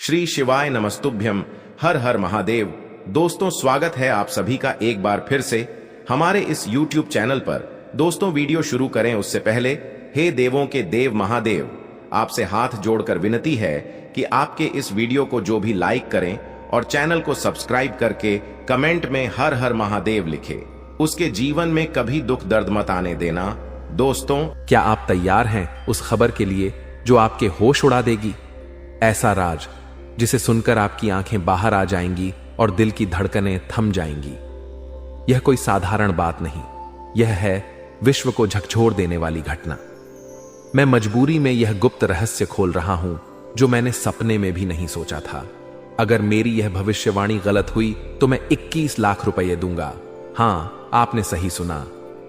श्री शिवाय नमस्तुभ्यम। हर हर महादेव। दोस्तों, स्वागत है आप सभी का एक बार फिर से हमारे इस YouTube चैनल पर। दोस्तों, वीडियो शुरू करें उससे पहले हे देवों के देव महादेव, आपसे हाथ जोड़कर विनती है कि आपके इस वीडियो को जो भी लाइक करें और चैनल को सब्सक्राइब करके कमेंट में हर हर महादेव लिखे, उसके जीवन में कभी दुख दर्द मत आने देना। दोस्तों, क्या आप तैयार हैं उस खबर के लिए जो आपके होश उड़ा देगी? ऐसा राज जिसे सुनकर आपकी आंखें बाहर आ जाएंगी और दिल की धड़कनें थम जाएंगी। यह कोई साधारण बात नहीं, यह है विश्व को झकझोर देने वाली घटना। मैं मजबूरी में यह गुप्त रहस्य खोल रहा हूं जो मैंने सपने में भी नहीं सोचा था। अगर मेरी यह भविष्यवाणी गलत हुई तो मैं 21 लाख रुपए दूंगा। हां, आपने सही सुना,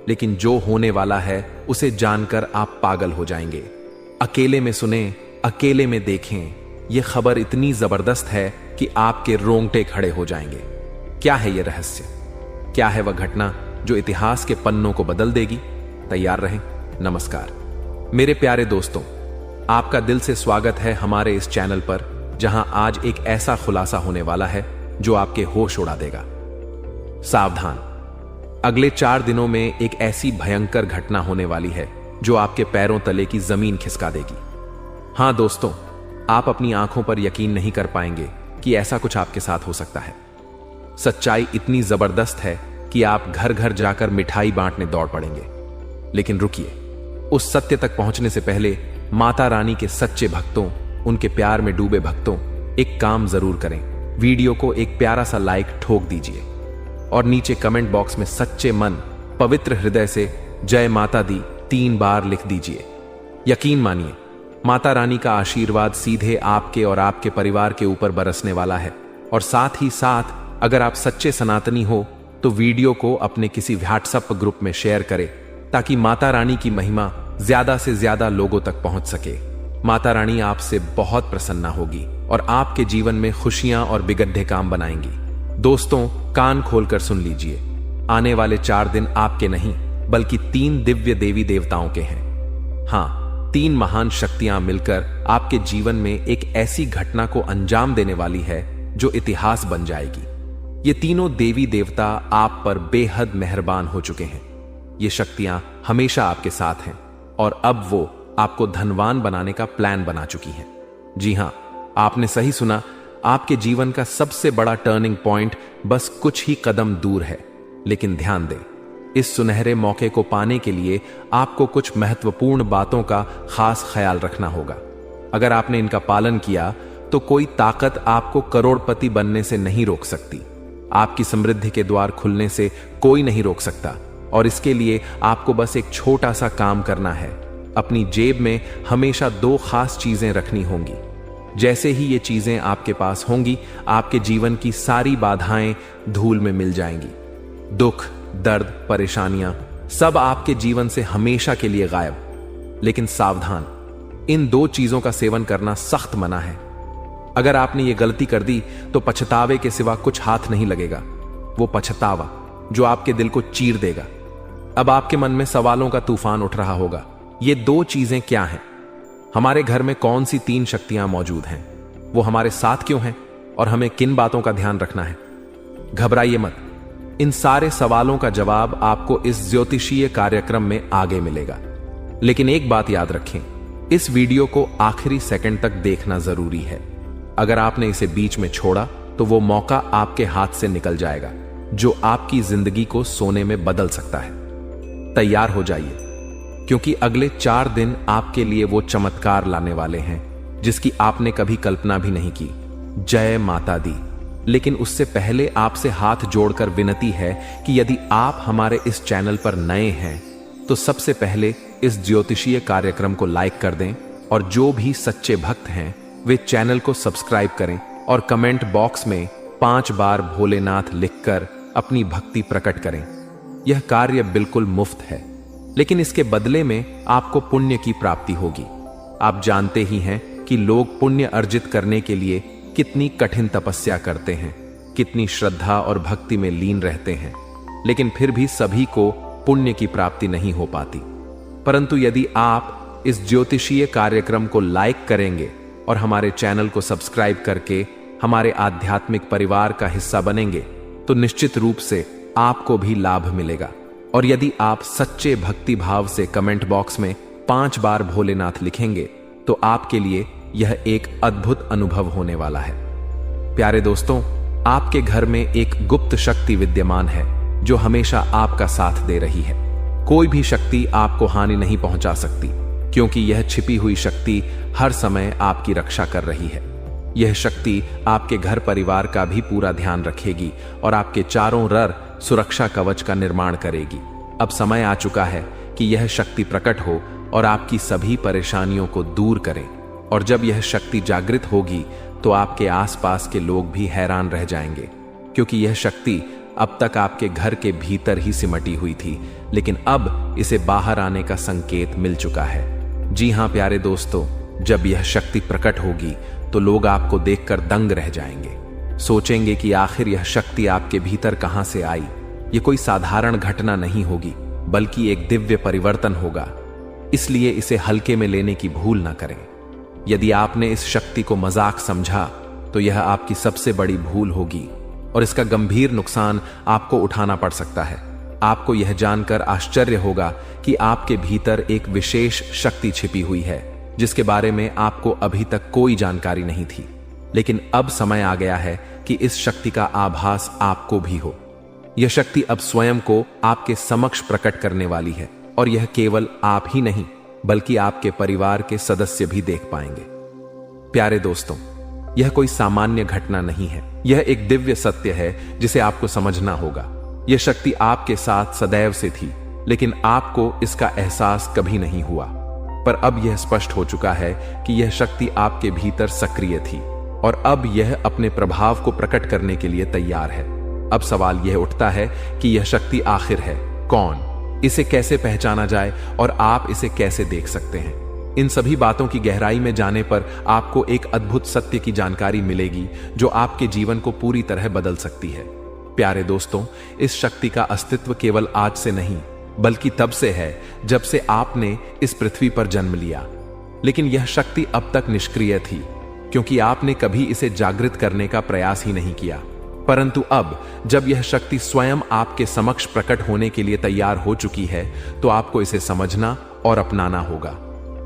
लेकिन जो होने वाला है उसे जानकर आप पागल हो जाएंगे। अकेले में सुने, अकेले में देखें। यह खबर इतनी जबरदस्त है कि आपके रोंगटे खड़े हो जाएंगे। क्या है यह रहस्य? क्या है वह घटना जो इतिहास के पन्नों को बदल देगी? तैयार रहें। नमस्कार मेरे प्यारे दोस्तों, आपका दिल से स्वागत है हमारे इस चैनल पर, जहां आज एक ऐसा खुलासा होने वाला है जो आपके होश उड़ा देगा। सावधान, अगले 4 दिनों में एक ऐसी भयंकर घटना होने वाली है जो आपके पैरों तले की जमीन खिसका देगी। हां दोस्तों, आप अपनी आंखों पर यकीन नहीं कर पाएंगे कि ऐसा कुछ आपके साथ हो सकता है। सच्चाई इतनी जबरदस्त है कि आप घर घर जाकर मिठाई बांटने दौड़ पड़ेंगे। लेकिन रुकिए, उस सत्य तक पहुंचने से पहले माता रानी के सच्चे भक्तों, उनके प्यार में डूबे भक्तों, एक काम जरूर करें। वीडियो को एक प्यारा सा लाइक ठोक दीजिए और नीचे कमेंट बॉक्स में सच्चे मन, पवित्र हृदय से जय माता दी 3 बार लिख दीजिए। यकीन मानिए, माता रानी का आशीर्वाद सीधे आपके और आपके परिवार के ऊपर बरसने वाला है। और साथ ही साथ अगर आप सच्चे सनातनी हो तो वीडियो को अपने किसी व्हाट्सएप ग्रुप में शेयर करें ताकि माता रानी की महिमा ज्यादा से ज्यादा लोगों तक पहुंच सके। माता रानी आपसे बहुत प्रसन्न होगी और आपके जीवन में खुशियां और बिगड़े काम बनाएंगी। दोस्तों, कान खोलकर सुन लीजिए, आने वाले 4 दिन आपके नहीं बल्कि 3 दिव्य देवी देवताओं के हैं। हां, 3 महान शक्तियां मिलकर आपके जीवन में एक ऐसी घटना को अंजाम देने वाली है जो इतिहास बन जाएगी। ये तीनों देवी देवता आप पर बेहद मेहरबान हो चुके हैं। ये शक्तियां हमेशा आपके साथ हैं और अब वो आपको धनवान बनाने का प्लान बना चुकी हैं। जी हां, आपने सही सुना, आपके जीवन का सबसे बड़ा टर्निंग पॉइंट बस कुछ ही कदम दूर है। लेकिन ध्यान दें, इस सुनहरे मौके को पाने के लिए आपको कुछ महत्वपूर्ण बातों का खास ख्याल रखना होगा। अगर आपने इनका पालन किया तो कोई ताकत आपको करोड़पति बनने से नहीं रोक सकती। आपकी समृद्धि के द्वार खुलने से कोई नहीं रोक सकता। और इसके लिए आपको बस एक छोटा सा काम करना है। अपनी जेब में हमेशा 2 खास चीजें रखनी होंगी। जैसे ही ये चीजें आपके पास होंगी, आपके जीवन की सारी बाधाएं धूल में मिल जाएंगी। दुख, दर्द, परेशानियां सब आपके जीवन से हमेशा के लिए गायब। लेकिन सावधान, इन 2 चीजों का सेवन करना सख्त मना है। अगर आपने ये गलती कर दी तो पछतावे के सिवा कुछ हाथ नहीं लगेगा। वो पछतावा जो आपके दिल को चीर देगा। अब आपके मन में सवालों का तूफान उठ रहा होगा। ये 2 चीजें क्या हैं? हमारे घर में कौन सी 3 शक्तियां मौजूद हैं? वो हमारे साथ क्यों हैं? और हमें किन बातों का ध्यान रखना है? घबराइए मत, इन सारे सवालों का जवाब आपको इस ज्योतिषीय कार्यक्रम में आगे मिलेगा। लेकिन एक बात याद रखें, इस वीडियो को आखिरी सेकंड तक देखना जरूरी है। अगर आपने इसे बीच में छोड़ा तो वो मौका आपके हाथ से निकल जाएगा जो आपकी जिंदगी को सोने में बदल सकता है। तैयार हो जाइए, क्योंकि अगले 4 दिन आपके लिए वो चमत्कार लाने वाले हैं जिसकी आपने कभी कल्पना भी नहीं की। जय माता दी। लेकिन उससे पहले आपसे हाथ जोड़कर विनती है कि यदि आप हमारे इस चैनल पर नए हैं तो सबसे पहले इस ज्योतिषीय कार्यक्रम को लाइक कर दें और जो भी सच्चे भक्त हैं वे चैनल को सब्सक्राइब करें और कमेंट बॉक्स में 5 बार भोलेनाथ लिखकर अपनी भक्ति प्रकट करें। यह कार्य बिल्कुल मुफ्त है, लेकिन इसके बदले में आपको पुण्य की प्राप्ति होगी। आप जानते ही हैं कि लोग पुण्य अर्जित करने के लिए कितनी कठिन तपस्या करते हैं, कितनी श्रद्धा और भक्ति में लीन रहते हैं, लेकिन फिर भी सभी को पुण्य की प्राप्ति नहीं हो पाती। परंतु यदि आप इस ज्योतिषीय कार्यक्रम को लाइक करेंगे और हमारे चैनल को सब्सक्राइब करके हमारे आध्यात्मिक परिवार का हिस्सा बनेंगे तो निश्चित रूप से आपको भी लाभ मिलेगा। और यदि आप सच्चे भक्ति भाव से कमेंट बॉक्स में 5 बार भोलेनाथ लिखेंगे तो आपके लिए यह एक अद्भुत अनुभव होने वाला है। प्यारे दोस्तों, आपके घर में एक गुप्त शक्ति विद्यमान है जो हमेशा आपका साथ दे रही है। कोई भी शक्ति आपको हानि नहीं पहुंचा सकती, क्योंकि यह छिपी हुई शक्ति हर समय आपकी रक्षा कर रही है। यह शक्ति आपके घर परिवार का भी पूरा ध्यान रखेगी और आपके चारों ओर सुरक्षा कवच का निर्माण करेगी। अब समय आ चुका है कि यह शक्ति प्रकट हो और आपकी सभी परेशानियों को दूर करे। और जब यह शक्ति जागृत होगी तो आपके आसपास के लोग भी हैरान रह जाएंगे, क्योंकि यह शक्ति अब तक आपके घर के भीतर ही सिमटी हुई थी, लेकिन अब इसे बाहर आने का संकेत मिल चुका है। जी हां प्यारे दोस्तों, जब यह शक्ति प्रकट होगी तो लोग आपको देखकर दंग रह जाएंगे, सोचेंगे कि आखिर यह शक्ति आपके भीतर कहां से आई। यह कोई साधारण घटना नहीं होगी, बल्कि एक दिव्य परिवर्तन होगा। इसलिए इसे हल्के में लेने की भूल ना करें। यदि आपने इस शक्ति को मजाक समझा तो यह आपकी सबसे बड़ी भूल होगी और इसका गंभीर नुकसान आपको उठाना पड़ सकता है। आपको यह जानकर आश्चर्य होगा कि आपके भीतर एक विशेष शक्ति छिपी हुई है जिसके बारे में आपको अभी तक कोई जानकारी नहीं थी, लेकिन अब समय आ गया है कि इस शक्ति का आभास आपको भी हो। यह शक्ति अब स्वयं को आपके समक्ष प्रकट करने वाली है और यह केवल आप ही नहीं बल्कि आपके परिवार के सदस्य भी देख पाएंगे। प्यारे दोस्तों, यह कोई सामान्य घटना नहीं है, यह एक दिव्य सत्य है जिसे आपको समझना होगा। यह शक्ति आपके साथ सदैव से थी, लेकिन आपको इसका एहसास कभी नहीं हुआ। पर अब यह स्पष्ट हो चुका है कि यह शक्ति आपके भीतर सक्रिय थी और अब यह अपने प्रभाव को प्रकट करने के लिए तैयार है। अब सवाल यह उठता है कि यह शक्ति आखिर है कौन, इसे कैसे पहचाना जाए और आप इसे कैसे देख सकते हैं। इन सभी बातों की गहराई में जाने पर आपको एक अद्भुत सत्य की जानकारी मिलेगी जो आपके जीवन को पूरी तरह बदल सकती है। प्यारे दोस्तों, इस शक्ति का अस्तित्व केवल आज से नहीं बल्कि तब से है जब से आपने इस पृथ्वी पर जन्म लिया। लेकिन यह शक्ति अब तक निष्क्रिय थी, क्योंकि आपने कभी इसे जागृत करने का प्रयास ही नहीं किया। परंतु अब जब यह शक्ति स्वयं आपके समक्ष प्रकट होने के लिए तैयार हो चुकी है तो आपको इसे समझना और अपनाना होगा।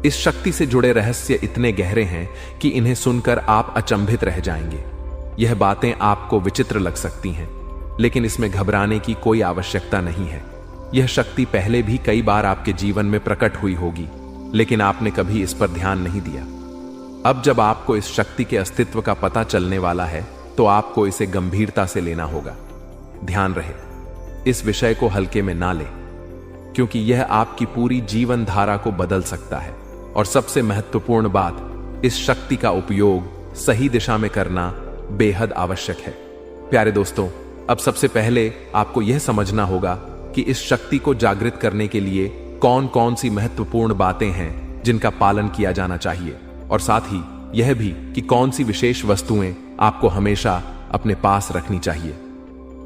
इस शक्ति से जुड़े रहस्य इतने गहरे हैं कि इन्हें सुनकर आप अचंभित रह जाएंगे। यह बातें आपको विचित्र लग सकती हैं, लेकिन इसमें घबराने की कोई आवश्यकता नहीं है। यह शक्ति पहले भी कई बार आपके जीवन में प्रकट हुई होगी, लेकिन आपने कभी इस पर ध्यान नहीं दिया। अब जब आपको इस शक्ति के अस्तित्व का पता चलने वाला है तो आपको इसे गंभीरता से लेना होगा। ध्यान रहे, इस विषय को हल्के में ना लें, क्योंकि यह आपकी पूरी जीवन धारा को बदल सकता है। और सबसे महत्वपूर्ण बात, इस शक्ति का उपयोग सही दिशा में करना बेहद आवश्यक है। प्यारे दोस्तों, अब सबसे पहले आपको यह समझना होगा कि इस शक्ति को जागृत करने के लिए कौन कौन सी महत्वपूर्ण बातें हैं जिनका पालन किया जाना चाहिए, और साथ ही यह भी कि कौन सी विशेष वस्तुएं आपको हमेशा अपने पास रखनी चाहिए।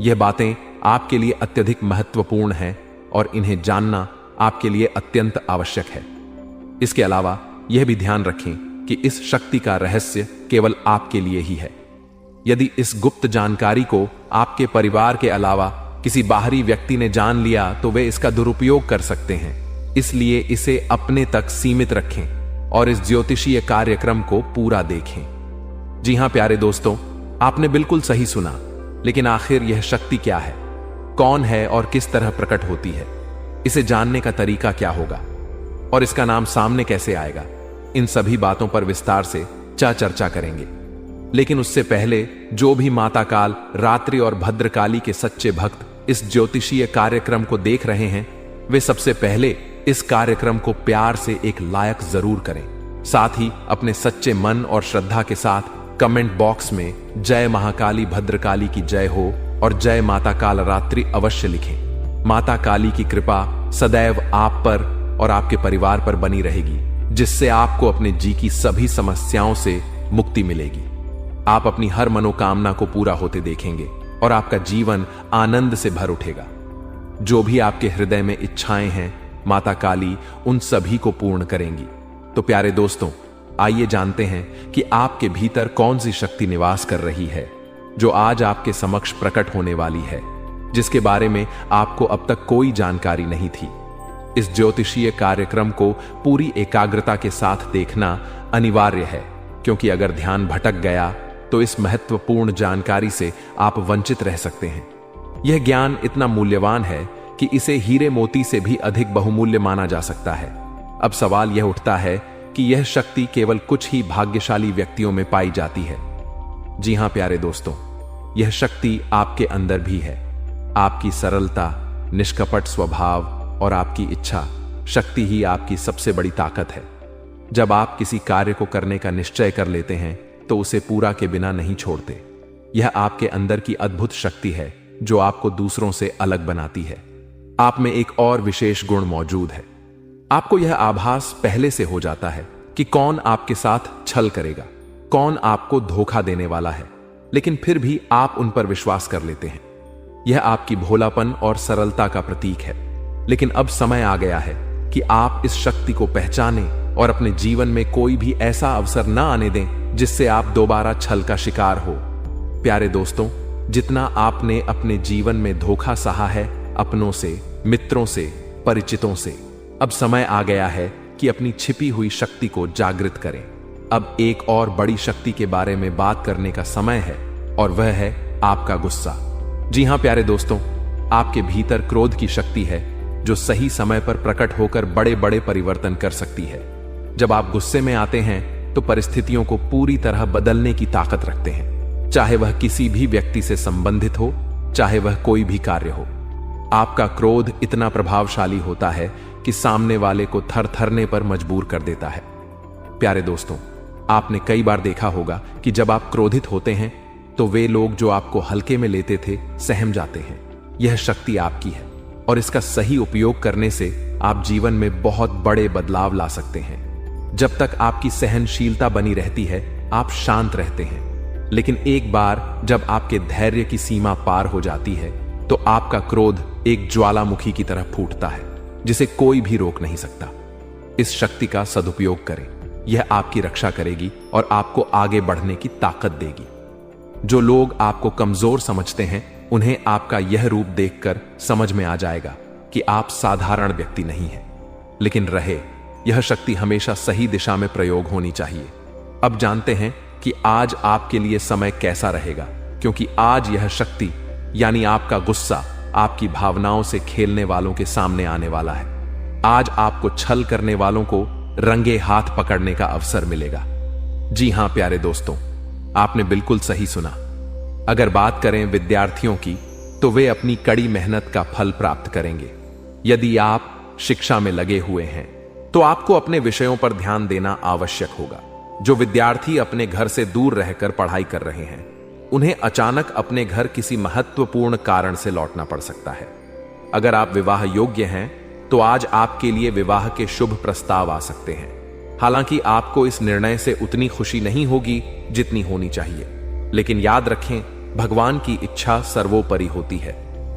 यह बातें आपके लिए अत्यधिक महत्वपूर्ण हैं और इन्हें जानना आपके लिए अत्यंत आवश्यक है। इसके अलावा यह भी ध्यान रखें कि इस शक्ति का रहस्य केवल आपके लिए ही है। यदि इस गुप्त जानकारी को आपके परिवार के अलावा किसी बाहरी व्यक्ति ने जान लिया तो वे इसका दुरुपयोग कर सकते हैं। इसलिए इसे अपने तक सीमित रखें और इस ज्योतिषीय कार्यक्रम को पूरा देखें। जी हां प्यारे दोस्तों, आपने बिल्कुल सही सुना। लेकिन आखिर यह शक्ति क्या है, कौन है और किस तरह प्रकट होती है? इसे जानने का तरीका क्या होगा और इसका नाम सामने कैसे आएगा? इन सभी बातों पर विस्तार से चर्चा करेंगे। लेकिन उससे पहले जो भी माता काल, रात्रि और भद्रकाली के सच्चे भक्त इस ज्योतिषीय कार्यक्रम को देख रहे हैं, वे सबसे पहले इस कार्यक्रम को प्यार से एक लायक जरूर करें। साथ ही अपने सच्चे मन और श्रद्धा के साथ कमेंट बॉक्स में जय महाकाली भद्रकाली की जय हो और जय माता काल रात्रि अवश्य लिखें। माता काली की कृपा सदैव आप पर और आपके परिवार पर बनी रहेगी, जिससे आपको अपने जी की सभी समस्याओं से मुक्ति मिलेगी। आप अपनी हर मनोकामना को पूरा होते देखेंगे और आपका जीवन आनंद से भर उठेगा। जो भी आपके हृदय में इच्छाएं हैं, माता काली उन सभी को पूर्ण करेंगी। तो प्यारे दोस्तों, आइए जानते हैं कि आपके भीतर कौन सी शक्ति निवास कर रही है जो आज आपके समक्ष प्रकट होने वाली है, जिसके बारे में आपको अब तक कोई जानकारी नहीं थी। इस ज्योतिषीय कार्यक्रम को पूरी एकाग्रता के साथ देखना अनिवार्य है, क्योंकि अगर ध्यान भटक गया तो इस महत्वपूर्ण जानकारी से आप वंचित रह सकते हैं। यह ज्ञान इतना मूल्यवान है कि इसे हीरे मोती से भी अधिक बहुमूल्य माना जा सकता है। अब सवाल यह उठता है कि यह शक्ति केवल कुछ ही भाग्यशाली व्यक्तियों में पाई जाती है। जी हां प्यारे दोस्तों, यह शक्ति आपके अंदर भी है। आपकी सरलता, निष्कपट स्वभाव और आपकी इच्छा शक्ति ही आपकी सबसे बड़ी ताकत है। जब आप किसी कार्य को करने का निश्चय कर लेते हैं तो उसे पूरा के बिना नहीं छोड़ते। यह आपके अंदर की अद्भुत शक्ति है जो आपको दूसरों से अलग बनाती है। आप में एक और विशेष गुण मौजूद है। आपको यह आभास पहले से हो जाता है कि कौन आपके साथ छल करेगा, कौन आपको धोखा देने वाला है, लेकिन फिर भी आप उन पर विश्वास कर लेते हैं। यह आपकी भोलापन और सरलता का प्रतीक है। लेकिन अब समय आ गया है कि आप इस शक्ति को पहचानें और अपने जीवन में कोई भी ऐसा अवसर न आने दें जिससे आप दोबारा छल का शिकार हो। प्यारे दोस्तों, जितना आपने अपने जीवन में धोखा सहा है, अपनों से, मित्रों से, परिचितों से, अब समय आ गया है कि अपनी छिपी हुई शक्ति को जागृत करें। अब एक और बड़ी शक्ति के बारे में बात करने का समय है, और वह है आपका गुस्सा। जी हां प्यारे दोस्तों, आपके भीतर क्रोध की शक्ति है जो सही समय पर प्रकट होकर बड़े बड़े परिवर्तन कर सकती है। जब आप गुस्से में आते हैं तो परिस्थितियों को पूरी तरह बदलने की ताकत रखते हैं, चाहे वह किसी भी व्यक्ति से संबंधित हो, चाहे वह कोई भी कार्य हो। आपका क्रोध इतना प्रभावशाली होता है कि सामने वाले को थरथरने पर मजबूर कर देता है। प्यारे दोस्तों, आपने कई बार देखा होगा कि जब आप क्रोधित होते हैं तो वे लोग जो आपको हल्के में लेते थे सहम जाते हैं। यह शक्ति आपकी है और इसका सही उपयोग करने से आप जीवन में बहुत बड़े बदलाव ला सकते हैं। जब तक आपकी सहनशीलता बनी रहती है, आप शांत रहते हैं। लेकिन एक बार जब आपके धैर्य की सीमा पार हो जाती है तो आपका क्रोध एक ज्वालामुखी की तरह फूटता है, जिसे कोई भी रोक नहीं सकता। इस शक्ति का सदुपयोग करें। यह आपकी रक्षा करेगी और आपको आगे बढ़ने की ताकत देगी। जो लोग आपको कमजोर समझते हैं, उन्हें आपका यह रूप देखकर समझ में आ जाएगा कि आप साधारण व्यक्ति नहीं हैं। लेकिन रहे, यह शक्ति हमेशा सही दिशा में प्रयोग होनी चाहिए। अब जानते हैं कि आज आपके लिए समय कैसा रहेगा, क्योंकि आज यह शक्ति यानी आपका गुस्सा आपकी भावनाओं से खेलने वालों के सामने आने वाला है। आज आपको छल करने वालों को रंगे हाथ पकड़ने का अवसर मिलेगा। जी हां प्यारे दोस्तों, आपने बिल्कुल सही सुना। अगर बात करें विद्यार्थियों की, तो वे अपनी कड़ी मेहनत का फल प्राप्त करेंगे। यदि आप शिक्षा में लगे हुए हैं तो आपको अपने विषयों पर ध्यान देना आवश्यक होगा। जो विद्यार्थी अपने घर से दूर रहकर पढ़ाई कर रहे हैं, उन्हें अचानक अपने घर किसी महत्वपूर्ण कारण से लौटना पड़ सकता है। अगर आप विवाह योग्य हैं तो आज आपके लिए विवाह के शुभ प्रस्ताव आ सकते हैं। हालांकि आपको इस निर्णय से उतनी खुशी नहीं होगी जितनी होनी चाहिए, लेकिन याद रखें, भगवान की इच्छा सर्वोपरि होती है।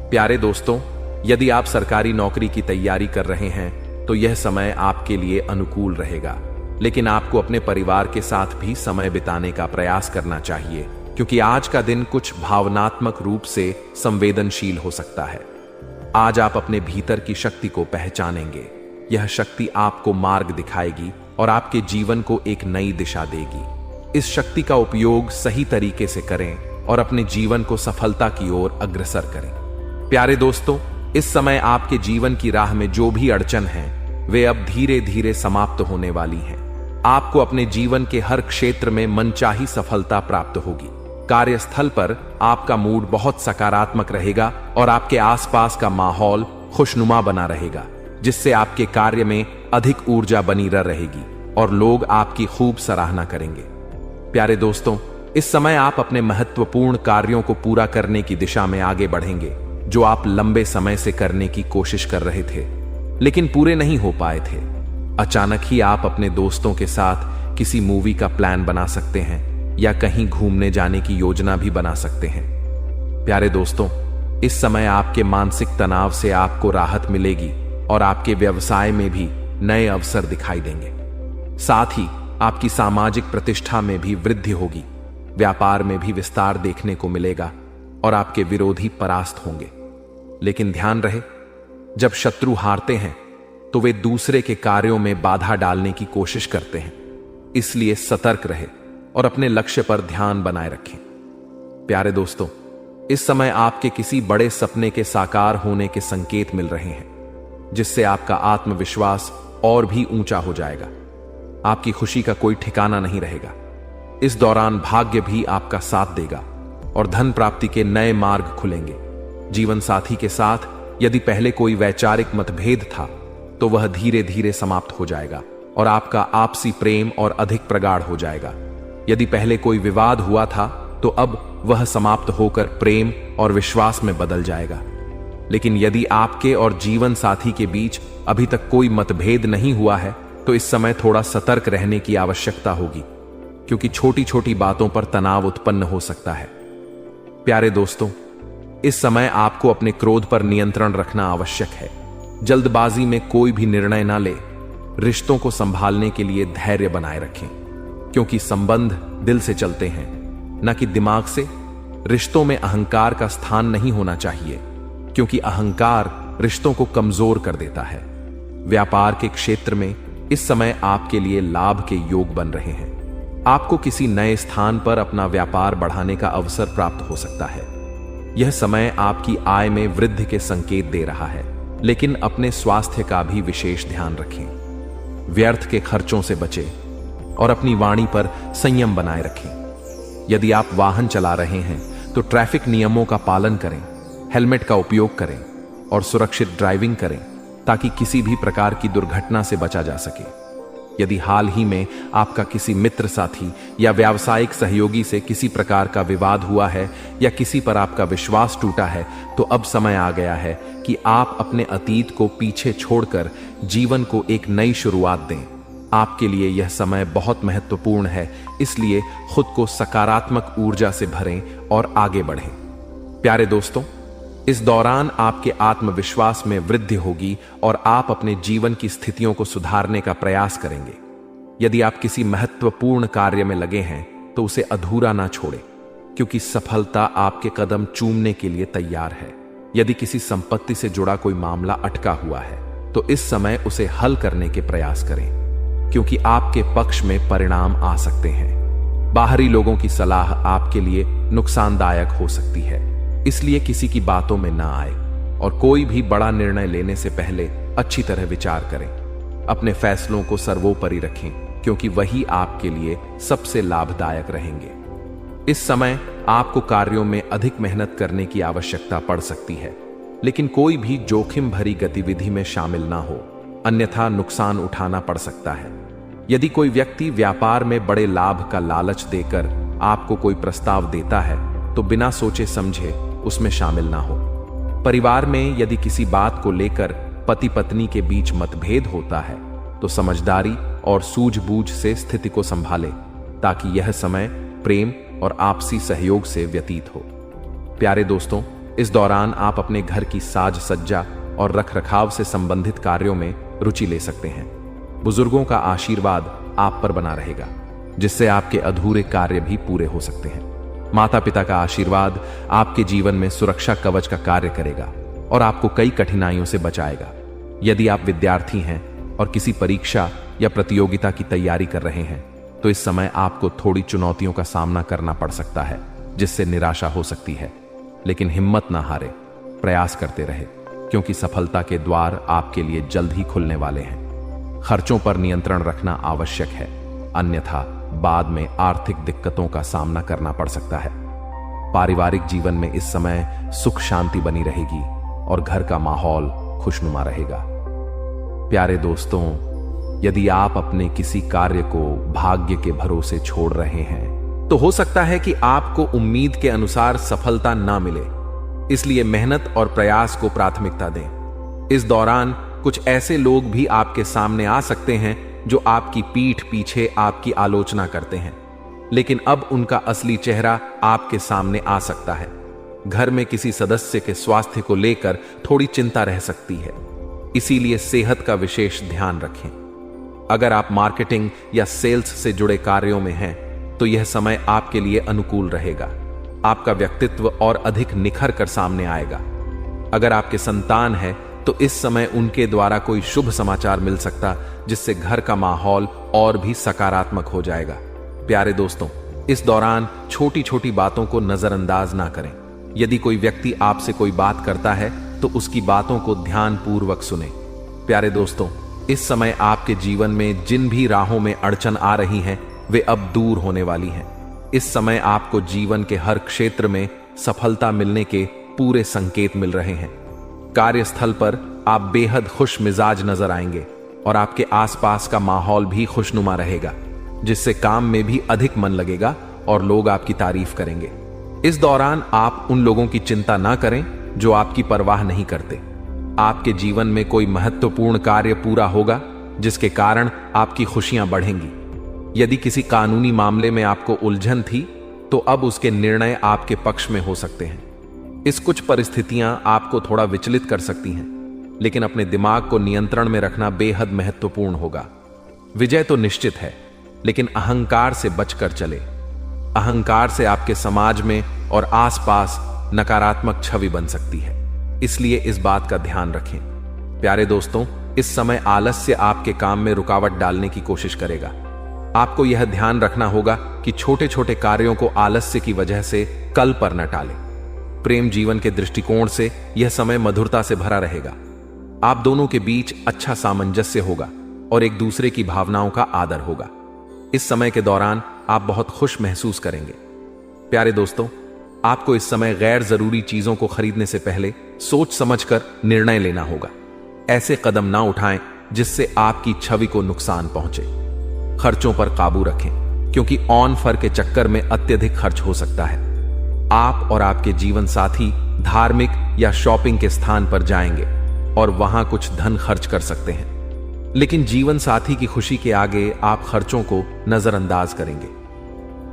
प्यारे दोस्तों, यदि आप सरकारी नौकरी की तैयारी कर रहे हैं तो यह समय आपके लिए अनुकूल रहेगा। लेकिन आपको अपने परिवार के साथ भी समय बिताने का प्रयास करना चाहिए, क्योंकि आज का दिन कुछ भावनात्मक रूप से संवेदनशील हो सकता है। आज आप अपने भीतर की शक्ति को पहचानेंगे। यह शक्ति आपको मार्ग दिखाएगी और आपके जीवन को एक नई दिशा देगी। इस शक्ति का उपयोग सही तरीके से करें और अपने जीवन को सफलता की ओर अग्रसर करें। प्यारे दोस्तों, इस समय आपके जीवन की राह में जो भी अड़चन हैं, वे अब धीरे धीरे समाप्त होने वाली हैं। आपको अपने जीवन के हर क्षेत्र में मनचाही सफलता प्राप्त होगी। कार्यस्थल पर आपका मूड बहुत सकारात्मक रहेगा और आपके आसपास का माहौल खुशनुमा बना रहेगा, जिससे आपके कार्य में अधिक ऊर्जा बनी रहेगी और लोग आपकी खूब सराहना करेंगे। प्यारे दोस्तों, इस समय आप अपने महत्वपूर्ण कार्यों को पूरा करने की दिशा में आगे बढ़ेंगे, जो आप लंबे समय से करने की कोशिश कर रहे थे लेकिन पूरे नहीं हो पाए थे। अचानक ही आप अपने दोस्तों के साथ किसी मूवी का प्लान बना सकते हैं या कहीं घूमने जाने की योजना भी बना सकते हैं। प्यारे दोस्तों, इस समय आपके मानसिक तनाव से आपको राहत मिलेगी और आपके व्यवसाय में भी नए अवसर दिखाई देंगे। साथ ही आपकी सामाजिक प्रतिष्ठा में भी वृद्धि होगी, व्यापार में भी विस्तार देखने को मिलेगा और आपके विरोधी परास्त होंगे। लेकिन ध्यान रहे, जब शत्रु हारते हैं तो वे दूसरे के कार्यों में बाधा डालने की कोशिश करते हैं। इसलिए सतर्क रहे और अपने लक्ष्य पर ध्यान बनाए रखें। प्यारे दोस्तों, इस समय आपके किसी बड़े सपने के साकार होने के संकेत मिल रहे हैं, जिससे आपका आत्मविश्वास और भी ऊंचा हो जाएगा। आपकी खुशी का कोई ठिकाना नहीं रहेगा। इस दौरान भाग्य भी आपका साथ देगा और धन प्राप्ति के नए मार्ग खुलेंगे। जीवन साथी के साथ यदि पहले कोई वैचारिक मतभेद था तो वह धीरे धीरे समाप्त हो जाएगा और आपका आपसी प्रेम और अधिक प्रगाढ़ हो जाएगा। यदि पहले कोई विवाद हुआ था तो अब वह समाप्त होकर प्रेम और विश्वास में बदल जाएगा। लेकिन यदि आपके और जीवन साथी के बीच अभी तक कोई मतभेद नहीं हुआ है तो इस समय थोड़ा सतर्क रहने की आवश्यकता होगी, क्योंकि छोटी छोटी बातों पर तनाव उत्पन्न हो सकता है। प्यारे दोस्तों, इस समय आपको अपने क्रोध पर नियंत्रण रखना आवश्यक है। जल्दबाजी में कोई भी निर्णय ना ले। रिश्तों को संभालने के लिए धैर्य बनाए रखें, क्योंकि संबंध दिल से चलते हैं, न कि दिमाग से। रिश्तों में अहंकार का स्थान नहीं होना चाहिए, क्योंकि अहंकार रिश्तों को कमजोर कर देता है। व्यापार के क्षेत्र में इस समय आपके लिए लाभ के योग बन रहे हैं। आपको किसी नए स्थान पर अपना व्यापार बढ़ाने का अवसर प्राप्त हो सकता है। यह समय आपकी आय में वृद्धि के संकेत दे रहा है, लेकिन अपने स्वास्थ्य का भी विशेष ध्यान रखें। व्यर्थ के खर्चों से बचें और अपनी वाणी पर संयम बनाए रखें। यदि आप वाहन चला रहे हैं तो ट्रैफिक नियमों का पालन करें, हेलमेट का उपयोग करें और सुरक्षित ड्राइविंग करें, ताकि किसी भी प्रकार की दुर्घटना से बचा जा सके। यदि हाल ही में आपका किसी मित्र साथी या व्यावसायिक सहयोगी से किसी प्रकार का विवाद हुआ है या किसी पर आपका विश्वास टूटा है, तो अब समय आ गया है कि आप अपने अतीत को पीछे छोड़कर जीवन को एक नई शुरुआत दें। आपके लिए यह समय बहुत महत्वपूर्ण है, इसलिए खुद को सकारात्मक ऊर्जा से भरें और आगे बढ़ें। प्यारे दोस्तों, इस दौरान आपके आत्मविश्वास में वृद्धि होगी और आप अपने जीवन की स्थितियों को सुधारने का प्रयास करेंगे। यदि आप किसी महत्वपूर्ण कार्य में लगे हैं तो उसे अधूरा ना छोड़ें, क्योंकि सफलता आपके कदम चूमने के लिए तैयार है। यदि किसी संपत्ति से जुड़ा कोई मामला अटका हुआ है तो इस समय उसे हल करने के प्रयास करें, क्योंकि आपके पक्ष में परिणाम आ सकते हैं। बाहरी लोगों की सलाह आपके लिए नुकसानदायक हो सकती है, इसलिए किसी की बातों में ना आए और कोई भी बड़ा निर्णय लेने से पहले अच्छी तरह विचार करें। अपने फैसलों को सर्वोपरि रखें, क्योंकि वही आपके लिए सबसे लाभदायक रहेंगे। इस समय आपको कार्यों में अधिक मेहनत करने की आवश्यकता पड़ सकती है, लेकिन कोई भी जोखिम भरी गतिविधि में शामिल ना हो, अन्यथा नुकसान उठाना पड़ सकता है। यदि कोई व्यक्ति व्यापार में बड़े लाभ का लालच देकर आपको कोई प्रस्ताव देता है तो बिना सोचे समझे उसमें शामिल ना हो। परिवार में यदि किसी बात को लेकर पति पत्नी के बीच मतभेद होता है तो समझदारी और सूझबूझ से स्थिति को संभाले, ताकि यह समय प्रेम और आपसी सहयोग से व्यतीत हो। प्यारे दोस्तों, इस दौरान आप अपने घर की साज सज्जा और रखरखाव से संबंधित कार्यों में रुचि ले सकते हैं। बुजुर्गों का आशीर्वाद आप पर बना रहेगा, जिससे आपके अधूरे कार्य भी पूरे हो सकते हैं। माता पिता का आशीर्वाद आपके जीवन में सुरक्षा कवच का कार्य करेगा और आपको कई कठिनाइयों से बचाएगा। यदि आप विद्यार्थी हैं और किसी परीक्षा या प्रतियोगिता की तैयारी कर रहे हैं तो इस समय आपको थोड़ी चुनौतियों का सामना करना पड़ सकता है, जिससे निराशा हो सकती है। लेकिन हिम्मत ना हारे, प्रयास करते रहे, क्योंकि सफलता के द्वार आपके लिए जल्द ही खुलने वाले हैं। खर्चों पर नियंत्रण रखना आवश्यक है, अन्यथा बाद में आर्थिक दिक्कतों का सामना करना पड़ सकता है। पारिवारिक जीवन में इस समय सुख शांति बनी रहेगी और घर का माहौल खुशनुमा रहेगा। प्यारे दोस्तों, यदि आप अपने किसी कार्य को भाग्य के भरोसे छोड़ रहे हैं तो हो सकता है कि आपको उम्मीद के अनुसार सफलता ना मिले, इसलिए मेहनत और प्रयास को प्राथमिकता दें। इस दौरान कुछ ऐसे लोग भी आपके सामने आ सकते हैं जो आपकी पीठ पीछे आपकी आलोचना करते हैं, लेकिन अब उनका असली चेहरा आपके सामने आ सकता है। घर में किसी सदस्य के स्वास्थ्य को लेकर थोड़ी चिंता रह सकती है, इसीलिए सेहत का विशेष ध्यान रखें। अगर आप मार्केटिंग या सेल्स से जुड़े कार्यों में हैं तो यह समय आपके लिए अनुकूल रहेगा। आपका व्यक्तित्व और अधिक निखर कर सामने आएगा। अगर आपके संतान है तो इस समय उनके द्वारा कोई शुभ समाचार मिल सकता, जिससे घर का माहौल और भी सकारात्मक हो जाएगा। प्यारे दोस्तों, इस दौरान छोटी छोटी बातों को नजरअंदाज ना करें। यदि कोई व्यक्ति आपसे कोई बात करता है तो उसकी बातों को ध्यानपूर्वक सुने। प्यारे दोस्तों, इस समय आपके जीवन में जिन भी राहों में अड़चन आ रही हैं वे अब दूर होने वाली हैं। इस समय आपको जीवन के हर क्षेत्र में सफलता मिलने के पूरे संकेत मिल रहे हैं। कार्यस्थल पर आप बेहद खुश मिजाज नजर आएंगे और आपके आसपास का माहौल भी खुशनुमा रहेगा, जिससे काम में भी अधिक मन लगेगा और लोग आपकी तारीफ करेंगे। इस दौरान आप उन लोगों की चिंता ना करें जो आपकी परवाह नहीं करते। आपके जीवन में कोई महत्वपूर्ण कार्य पूरा होगा जिसके कारण आपकी खुशियां बढ़ेंगी। यदि किसी कानूनी मामले में आपको उलझन थी तो अब उसके निर्णय आपके पक्ष में हो सकते हैं। इस कुछ परिस्थितियां आपको थोड़ा विचलित कर सकती हैं, लेकिन अपने दिमाग को नियंत्रण में रखना बेहद महत्वपूर्ण होगा। विजय तो निश्चित है, लेकिन अहंकार से बचकर चले। अहंकार से आपके समाज में और आसपास नकारात्मक छवि बन सकती है, इसलिए इस बात का ध्यान रखें। प्यारे दोस्तों, इस समय आलस्य आपके काम में रुकावट डालने की कोशिश करेगा। आपको यह ध्यान रखना होगा कि छोटे छोटे कार्यों को आलस्य की वजह से कल पर न टालें। प्रेम जीवन के दृष्टिकोण से यह समय मधुरता से भरा रहेगा। आप दोनों के बीच अच्छा सामंजस्य होगा और एक दूसरे की भावनाओं का आदर होगा। इस समय के दौरान आप बहुत खुश महसूस करेंगे। प्यारे दोस्तों, आपको इस समय गैर जरूरी चीजों को खरीदने से पहले सोच समझकर निर्णय लेना होगा। ऐसे कदम ना उठाएं जिससे आपकी छवि को नुकसान पहुंचे। खर्चों पर काबू रखें, क्योंकि ऑन फर के चक्कर में अत्यधिक खर्च हो सकता है। आप और आपके जीवन साथी धार्मिक या शॉपिंग के स्थान पर जाएंगे और वहां कुछ धन खर्च कर सकते हैं, लेकिन जीवन साथी की खुशी के आगे आप खर्चों को नजरअंदाज करेंगे।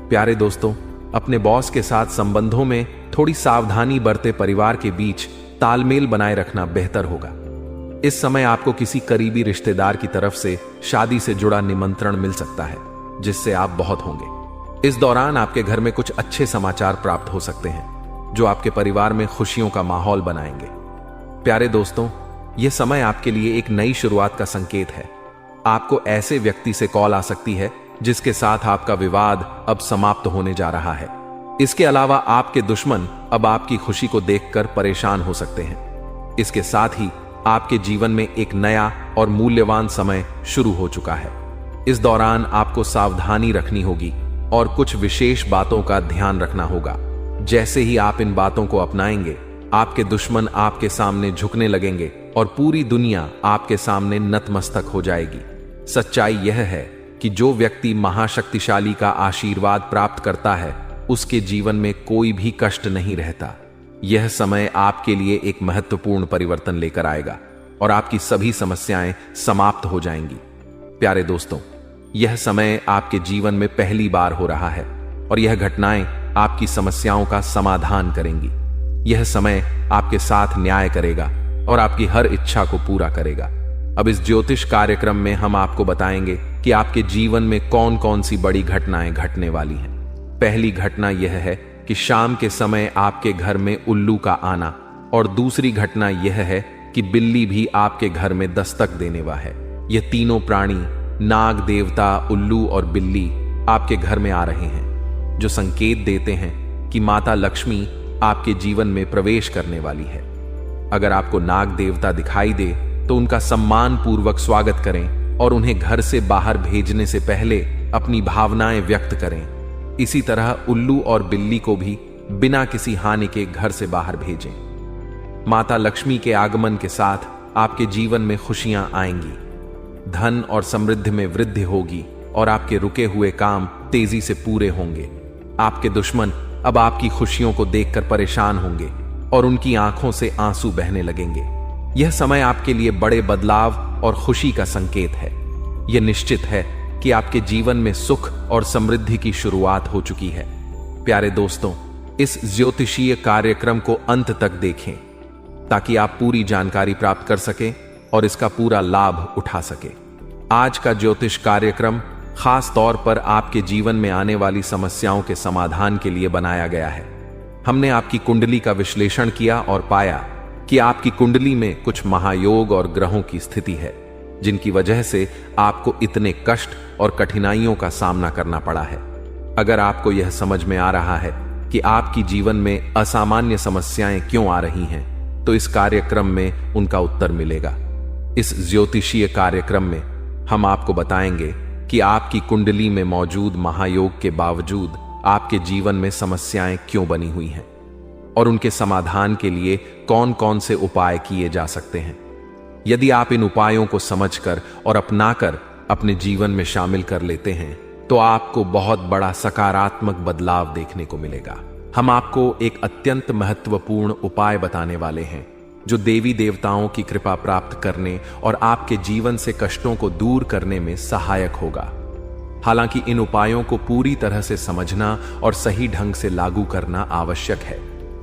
प्यारे दोस्तों, अपने बॉस के साथ संबंधों में थोड़ी सावधानी बरते परिवार के बीच तालमेल बनाए रखना बेहतर होगा। इस समय आपको किसी करीबी रिश्तेदार की तरफ से शादी से जुड़ा निमंत्रण मिल सकता है, जिससे आप बहुत होंगे। इस दौरान आपके घर में कुछ अच्छे समाचार प्राप्त हो सकते हैं, जो आपके परिवार में खुशियों का माहौल बनाएंगे। प्यारे दोस्तों, यह समय आपके लिए एक नई शुरुआत का संकेत है। आपको ऐसे व्यक्ति से कॉल आ सकती है जिसके साथ आपका विवाद अब समाप्त होने जा रहा है। इसके अलावा आपके दुश्मन अब आपकी खुशी को देखकर परेशान हो सकते हैं। इसके साथ ही आपके जीवन में एक नया और मूल्यवान समय शुरू हो चुका है। इस दौरान आपको सावधानी रखनी होगी और कुछ विशेष बातों का ध्यान रखना होगा। जैसे ही आप इन बातों को अपनाएंगे, आपके दुश्मन आपके सामने झुकने लगेंगे और पूरी दुनिया आपके सामने नतमस्तक हो जाएगी। सच्चाई यह है कि जो व्यक्ति महाशक्तिशाली का आशीर्वाद प्राप्त करता है, उसके जीवन में कोई भी कष्ट नहीं रहता। यह समय आपके लिए एक महत्वपूर्ण परिवर्तन लेकर आएगा और आपकी सभी समस्याएं समाप्त हो जाएंगी। प्यारे दोस्तों, यह समय आपके जीवन में पहली बार हो रहा है और यह घटनाएं आपकी समस्याओं का समाधान करेंगी। यह समय आपके साथ न्याय करेगा और आपकी हर इच्छा को पूरा करेगा। अब इस ज्योतिष कार्यक्रम में हम आपको बताएंगे कि आपके जीवन में कौन कौन सी बड़ी घटनाएं घटने वाली हैं। पहली घटना यह है कि शाम के समय आपके घर में उल्लू का आना, और दूसरी घटना यह है कि बिल्ली भी आपके घर में दस्तक देने वाला है। ये तीनों प्राणी, नाग देवता, उल्लू और बिल्ली, आपके घर में आ रहे हैं, जो संकेत देते हैं कि माता लक्ष्मी आपके जीवन में प्रवेश करने वाली है। अगर आपको नाग देवता दिखाई दे तो उनका सम्मान पूर्वक स्वागत करें और उन्हें घर से बाहर भेजने से पहले अपनी भावनाएं व्यक्त करें। इसी तरह उल्लू और बिल्ली को भी बिना किसी हानि के घर से बाहर भेजें। माता लक्ष्मी के आगमन के साथ आपके जीवन में खुशियां आएंगी, धन और समृद्धि में वृद्धि होगी और आपके रुके हुए काम तेजी से पूरे होंगे। आपके दुश्मन अब आपकी खुशियों को देखकर परेशान होंगे और उनकी आंखों से आंसू बहने लगेंगे। यह समय आपके लिए बड़े बदलाव और खुशी का संकेत है। यह निश्चित है कि आपके जीवन में सुख और समृद्धि की शुरुआत हो चुकी है। प्यारे दोस्तों, इस ज्योतिषीय कार्यक्रम को अंत तक देखें ताकि आप पूरी जानकारी प्राप्त कर सकें और इसका पूरा लाभ उठा सकें। आज का ज्योतिष कार्यक्रम खास तौर पर आपके जीवन में आने वाली समस्याओं के समाधान के लिए बनाया गया है। हमने आपकी कुंडली का विश्लेषण किया और पाया कि आपकी कुंडली में कुछ महायोग और ग्रहों की स्थिति है, जिनकी वजह से आपको इतने कष्ट और कठिनाइयों का सामना करना पड़ा है। अगर आपको यह समझ में आ रहा है कि आपकी जीवन में असामान्य समस्याएं क्यों आ रही हैं, तो इस कार्यक्रम में उनका उत्तर मिलेगा। इस ज्योतिषीय कार्यक्रम में हम आपको बताएंगे कि आपकी कुंडली में मौजूद महायोग के बावजूद आपके जीवन में समस्याएं क्यों बनी हुई हैं और उनके समाधान के लिए कौन कौन से उपाय किए जा सकते हैं। यदि आप इन उपायों को समझकर और अपनाकर अपने जीवन में शामिल कर लेते हैं, तो आपको बहुत बड़ा सकारात्मक बदलाव देखने को मिलेगा। हम आपको एक अत्यंत महत्वपूर्ण उपाय बताने वाले हैं, जो देवी देवताओं की कृपा प्राप्त करने और आपके जीवन से कष्टों को दूर करने में सहायक होगा। हालांकि इन उपायों को पूरी तरह से समझना और सही ढंग से लागू करना आवश्यक है,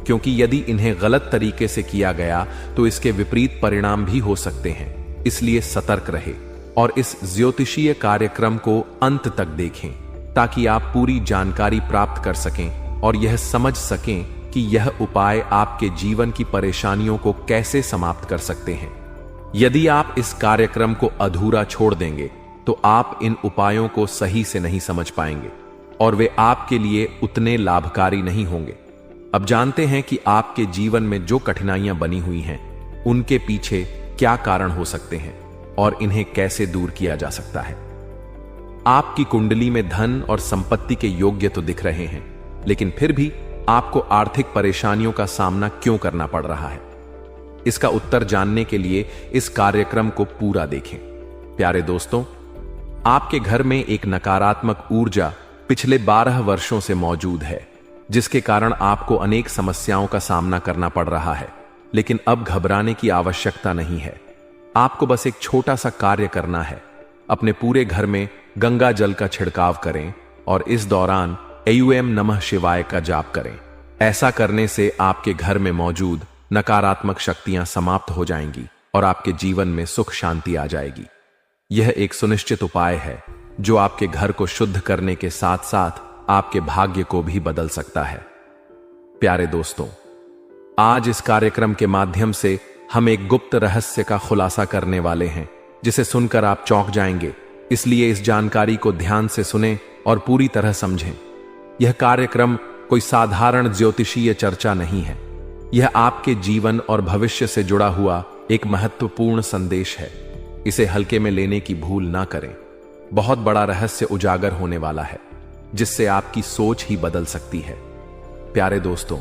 क्योंकि यदि इन्हें गलत तरीके से किया गया तो इसके विपरीत परिणाम भी हो सकते हैं। इसलिए सतर्क रहे और इस ज्योतिषीय कार्यक्रम को अंत तक देखें, ताकि आप पूरी जानकारी प्राप्त कर सकें और यह समझ सकें कि यह उपाय आपके जीवन की परेशानियों को कैसे समाप्त कर सकते हैं। यदि आप इस कार्यक्रम को अधूरा छोड़ देंगे, तो आप इन उपायों को सही से नहीं समझ पाएंगे और वे आपके लिए उतने लाभकारी नहीं होंगे। अब जानते हैं कि आपके जीवन में जो कठिनाइयां बनी हुई हैं, उनके पीछे क्या कारण हो सकते हैं और इन्हें कैसे दूर किया जा सकता है। आपकी कुंडली में धन और संपत्ति के योग्य तो दिख रहे हैं, लेकिन फिर भी आपको आर्थिक परेशानियों का सामना क्यों करना पड़ रहा है? इसका उत्तर जानने के लिए इस कार्यक्रम को पूरा देखें। प्यारे दोस्तों, आपके घर में एक नकारात्मक ऊर्जा पिछले 12 वर्षों से मौजूद है, जिसके कारण आपको अनेक समस्याओं का सामना करना पड़ रहा है। लेकिन अब घबराने की आवश्यकता नहीं है। आपको बस एक छोटा सा कार्य करना है। अपने पूरे घर में गंगा जल का छिड़काव करें और इस दौरान ऐम नमः शिवाय का जाप करें। ऐसा करने से आपके घर में मौजूद नकारात्मक शक्तियां समाप्त हो जाएंगी और आपके जीवन में सुख शांति आ जाएगी। यह एक सुनिश्चित उपाय है जो आपके घर को शुद्ध करने के साथ साथ आपके भाग्य को भी बदल सकता है। प्यारे दोस्तों, आज इस कार्यक्रम के माध्यम से हम एक गुप्त रहस्य का खुलासा करने वाले हैं, जिसे सुनकर आप चौंक जाएंगे। इसलिए इस जानकारी को ध्यान से सुनें और पूरी तरह समझें। यह कार्यक्रम कोई साधारण ज्योतिषीय चर्चा नहीं है। यह आपके जीवन और भविष्य से जुड़ा हुआ एक महत्वपूर्ण संदेश है। इसे हल्के में लेने की भूल ना करें। बहुत बड़ा रहस्य उजागर होने वाला है, जिससे आपकी सोच ही बदल सकती है। प्यारे दोस्तों,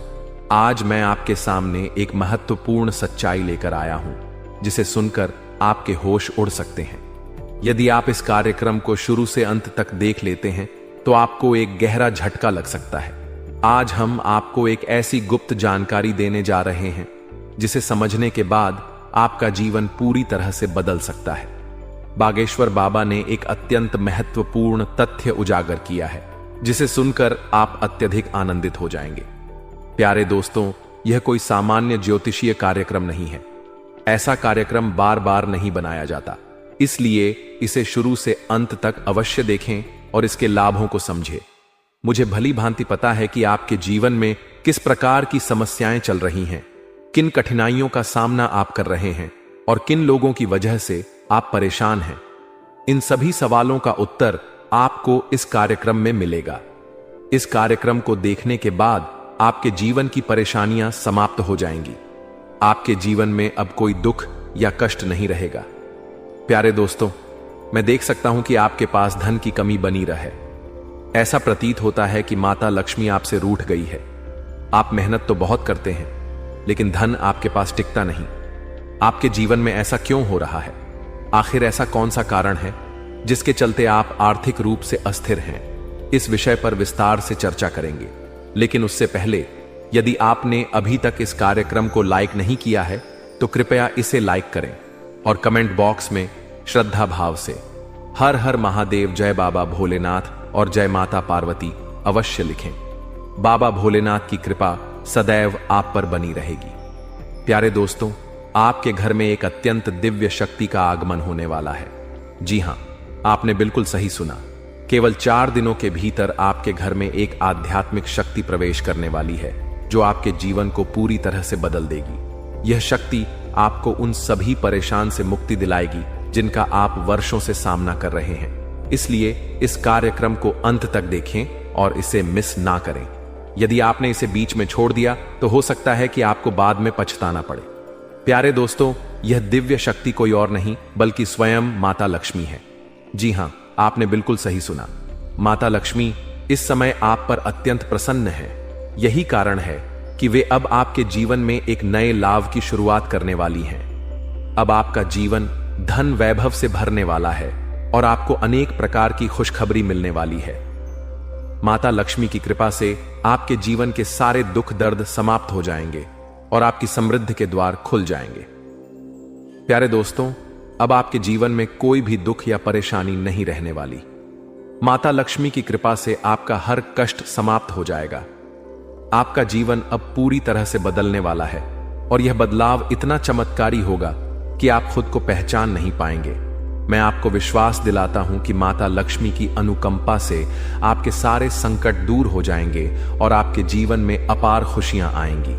आज मैं आपके सामने एक महत्वपूर्ण सच्चाई लेकर आया हूं, जिसे सुनकर आपके होश उड़ सकते हैं। यदि आप इस कार्यक्रम को शुरू से अंत तक देख लेते हैं, तो आपको एक गहरा झटका लग सकता है। आज हम आपको एक ऐसी गुप्त जानकारी देने जा रहे हैं, जिसे समझने के बाद आपका जीवन पूरी तरह से बदल सकता है। बागेश्वर बाबा ने एक अत्यंत महत्वपूर्ण तथ्य उजागर किया है, जिसे सुनकर आप अत्यधिक आनंदित हो जाएंगे। प्यारे दोस्तों, यह कोई सामान्य ज्योतिषीय कार्यक्रम नहीं है। ऐसा कार्यक्रम बार बार नहीं बनाया जाता, इसलिए इसे शुरू से अंत तक अवश्य देखें और इसके लाभों को समझें। मुझे भली भांति पता है कि आपके जीवन में किस प्रकार की समस्याएं चल रही हैं, किन कठिनाइयों का सामना आप कर रहे हैं और किन लोगों की वजह से आप परेशान हैं। इन सभी सवालों का उत्तर आपको इस कार्यक्रम में मिलेगा। इस कार्यक्रम को देखने के बाद आपके जीवन की परेशानियां समाप्त हो जाएंगी। आपके जीवन में अब कोई दुख या कष्ट नहीं रहेगा। प्यारे दोस्तों, मैं देख सकता हूं कि आपके पास धन की कमी बनी रहे। ऐसा प्रतीत होता है कि माता लक्ष्मी आपसे रूठ गई है। आप मेहनत तो बहुत करते हैं, लेकिन धन आपके पास टिकता नहीं। आपके जीवन में ऐसा क्यों हो रहा है? आखिर ऐसा कौन सा कारण है जिसके चलते आप आर्थिक रूप से अस्थिर हैं? इस विषय पर विस्तार से चर्चा करेंगे, लेकिन उससे पहले यदि आपने अभी तक इस कार्यक्रम को लाइक नहीं किया है, तो कृपया इसे लाइक करें और कमेंट बॉक्स में श्रद्धा भाव से हर हर महादेव, जय बाबा भोलेनाथ और जय माता पार्वती अवश्य लिखें। बाबा भोलेनाथ की कृपा सदैव आप पर बनी रहेगी। प्यारे दोस्तों, आपके घर में एक अत्यंत दिव्य शक्ति का आगमन होने वाला है। जी हां, आपने बिल्कुल सही सुना। केवल 4 दिनों के भीतर आपके घर में एक आध्यात्मिक शक्ति प्रवेश करने वाली है जो आपके जीवन को पूरी तरह से बदल देगी। यह शक्ति आपको उन सभी परेशान से मुक्ति दिलाएगी जिनका आप वर्षों से सामना कर रहे हैं। इसलिए इस कार्यक्रम को अंत तक देखें और इसे मिस ना करें। यदि आपने इसे बीच में छोड़ दिया तो हो सकता है कि आपको बाद में पछताना पड़े। प्यारे दोस्तों, यह दिव्य शक्ति कोई और नहीं बल्कि स्वयं माता लक्ष्मी है। जी हां, आपने बिल्कुल सही सुना। माता लक्ष्मी इस समय आप पर अत्यंत प्रसन्न है। यही कारण है कि वे अब आपके जीवन में एक नए लाभ की शुरुआत करने वाली हैं। अब आपका जीवन धन वैभव से भरने वाला है और आपको अनेक प्रकार की खुशखबरी मिलने वाली है। माता लक्ष्मी की कृपा से आपके जीवन के सारे दुख दर्द समाप्त हो जाएंगे और आपकी समृद्धि के द्वार खुल जाएंगे। प्यारे दोस्तों, अब आपके जीवन में कोई भी दुख या परेशानी नहीं रहने वाली। माता लक्ष्मी की कृपा से आपका हर कष्ट समाप्त हो जाएगा। आपका जीवन अब पूरी तरह से बदलने वाला है और यह बदलाव इतना चमत्कारी होगा कि आप खुद को पहचान नहीं पाएंगे। मैं आपको विश्वास दिलाता हूं कि माता लक्ष्मी की अनुकंपा से आपके सारे संकट दूर हो जाएंगे और आपके जीवन में अपार खुशियां आएंगी।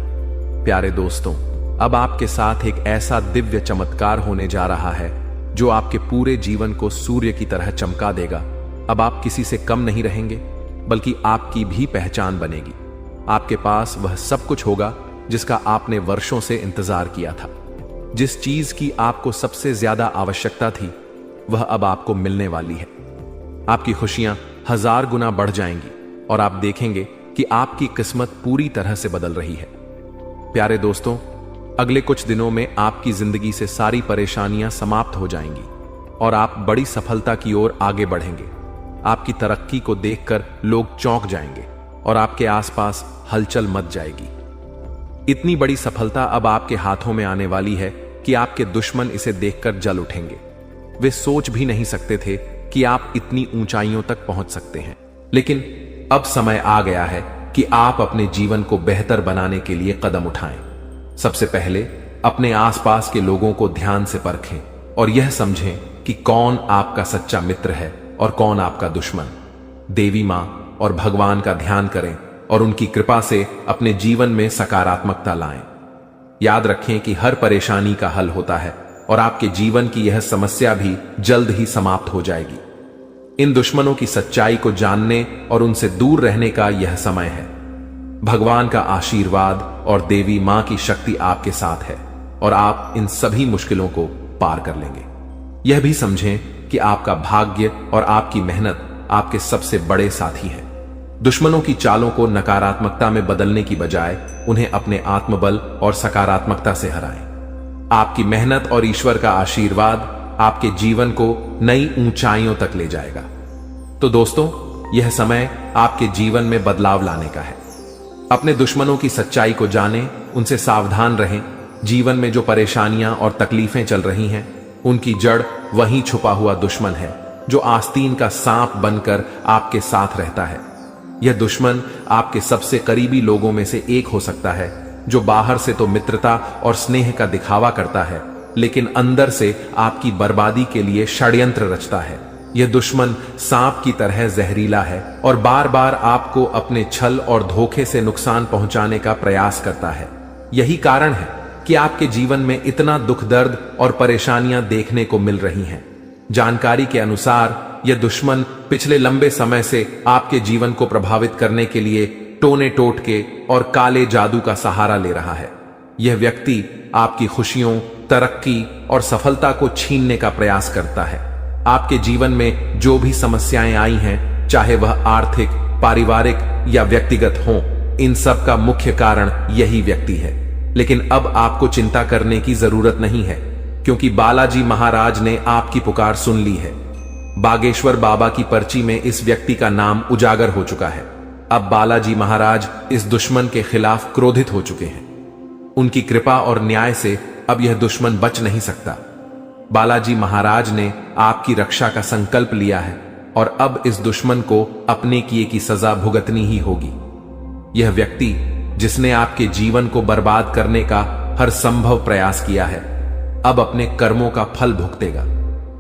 प्यारे दोस्तों, अब आपके साथ एक ऐसा दिव्य चमत्कार होने जा रहा है जो आपके पूरे जीवन को सूर्य की तरह चमका देगा। अब आप किसी से कम नहीं रहेंगे बल्कि आपकी भी पहचान बनेगी। आपके पास वह सब कुछ होगा जिसका आपने वर्षों से इंतजार किया था। जिस चीज की आपको सबसे ज्यादा आवश्यकता थी वह अब आपको मिलने वाली है। आपकी खुशियां 1000 गुना बढ़ जाएंगी और आप देखेंगे कि आपकी किस्मत पूरी तरह से बदल रही है। प्यारे दोस्तों, अगले कुछ दिनों में आपकी जिंदगी से सारी परेशानियां समाप्त हो जाएंगी और आप बड़ी सफलता की ओर आगे बढ़ेंगे। आपकी तरक्की को देखकर लोग चौंक जाएंगे और आपके आसपास हलचल मच जाएगी। इतनी बड़ी सफलता अब आपके हाथों में आने वाली है कि आपके दुश्मन इसे देखकर जल उठेंगे। वे सोच भी नहीं सकते थे कि आप इतनी ऊंचाइयों तक पहुंच सकते हैं। लेकिन अब समय आ गया है कि आप अपने जीवन को बेहतर बनाने के लिए कदम उठाएं। सबसे पहले अपने आसपास के लोगों को ध्यान से परखें और यह समझें कि कौन आपका सच्चा मित्र है और कौन आपका दुश्मन। देवी मां और भगवान का ध्यान करें और उनकी कृपा से अपने जीवन में सकारात्मकता लाएं। याद रखें कि हर परेशानी का हल होता है और आपके जीवन की यह समस्या भी जल्द ही समाप्त हो जाएगी। इन दुश्मनों की सच्चाई को जानने और उनसे दूर रहने का यह समय है। भगवान का आशीर्वाद और देवी मां की शक्ति आपके साथ है और आप इन सभी मुश्किलों को पार कर लेंगे। यह भी समझें कि आपका भाग्य और आपकी मेहनत आपके सबसे बड़े साथी हैं। दुश्मनों की चालों को नकारात्मकता में बदलने की बजाय उन्हें अपने आत्मबल और सकारात्मकता से हराएं। आपकी मेहनत और ईश्वर का आशीर्वाद आपके जीवन को नई ऊंचाइयों तक ले जाएगा। तो दोस्तों, यह समय आपके जीवन में बदलाव लाने का है। अपने दुश्मनों की सच्चाई को जानें, उनसे सावधान रहें। जीवन में जो परेशानियां और तकलीफें चल रही हैं, उनकी जड़ वहीं छुपा हुआ दुश्मन है जो आस्तीन का सांप बनकर आपके साथ रहता है। यह दुश्मन आपके सबसे करीबी लोगों में से एक हो सकता है जो बाहर से तो मित्रता और स्नेह का दिखावा करता है, लेकिन अंदर से आपकी बर्बादी के लिए षड्यंत्र रचता है। यह दुश्मन सांप की तरह जहरीला है और बार बार आपको अपने छल और धोखे से नुकसान पहुंचाने का प्रयास करता है। यही कारण है कि आपके जीवन में इतना दुख दर्द और परेशानियां देखने को मिल रही हैं। जानकारी के अनुसार यह दुश्मन पिछले लंबे समय से आपके जीवन को प्रभावित करने के लिए टोने टोटके और काले जादू का सहारा ले रहा है। यह व्यक्ति आपकी खुशियों, तरक्की और सफलता को छीनने का प्रयास करता है। आपके जीवन में जो भी समस्याएं आई हैं, चाहे वह आर्थिक, पारिवारिक या व्यक्तिगत हों, इन सब का मुख्य कारण यही व्यक्ति है। लेकिन अब आपको चिंता करने की जरूरत नहीं है, क्योंकि बालाजी महाराज ने आपकी पुकार सुन ली है। बागेश्वर बाबा की पर्ची में इस व्यक्ति का नाम उजागर हो चुका है। अब बालाजी महाराज इस दुश्मन के खिलाफ क्रोधित हो चुके हैं। उनकी कृपा और न्याय से अब यह दुश्मन बच नहीं सकता। बालाजी महाराज ने आपकी रक्षा का संकल्प लिया है और अब इस दुश्मन को अपने किए की सजा भुगतनी ही होगी। यह व्यक्ति जिसने आपके जीवन को बर्बाद करने का हर संभव प्रयास किया है, अब अपने कर्मों का फल भुगतेगा।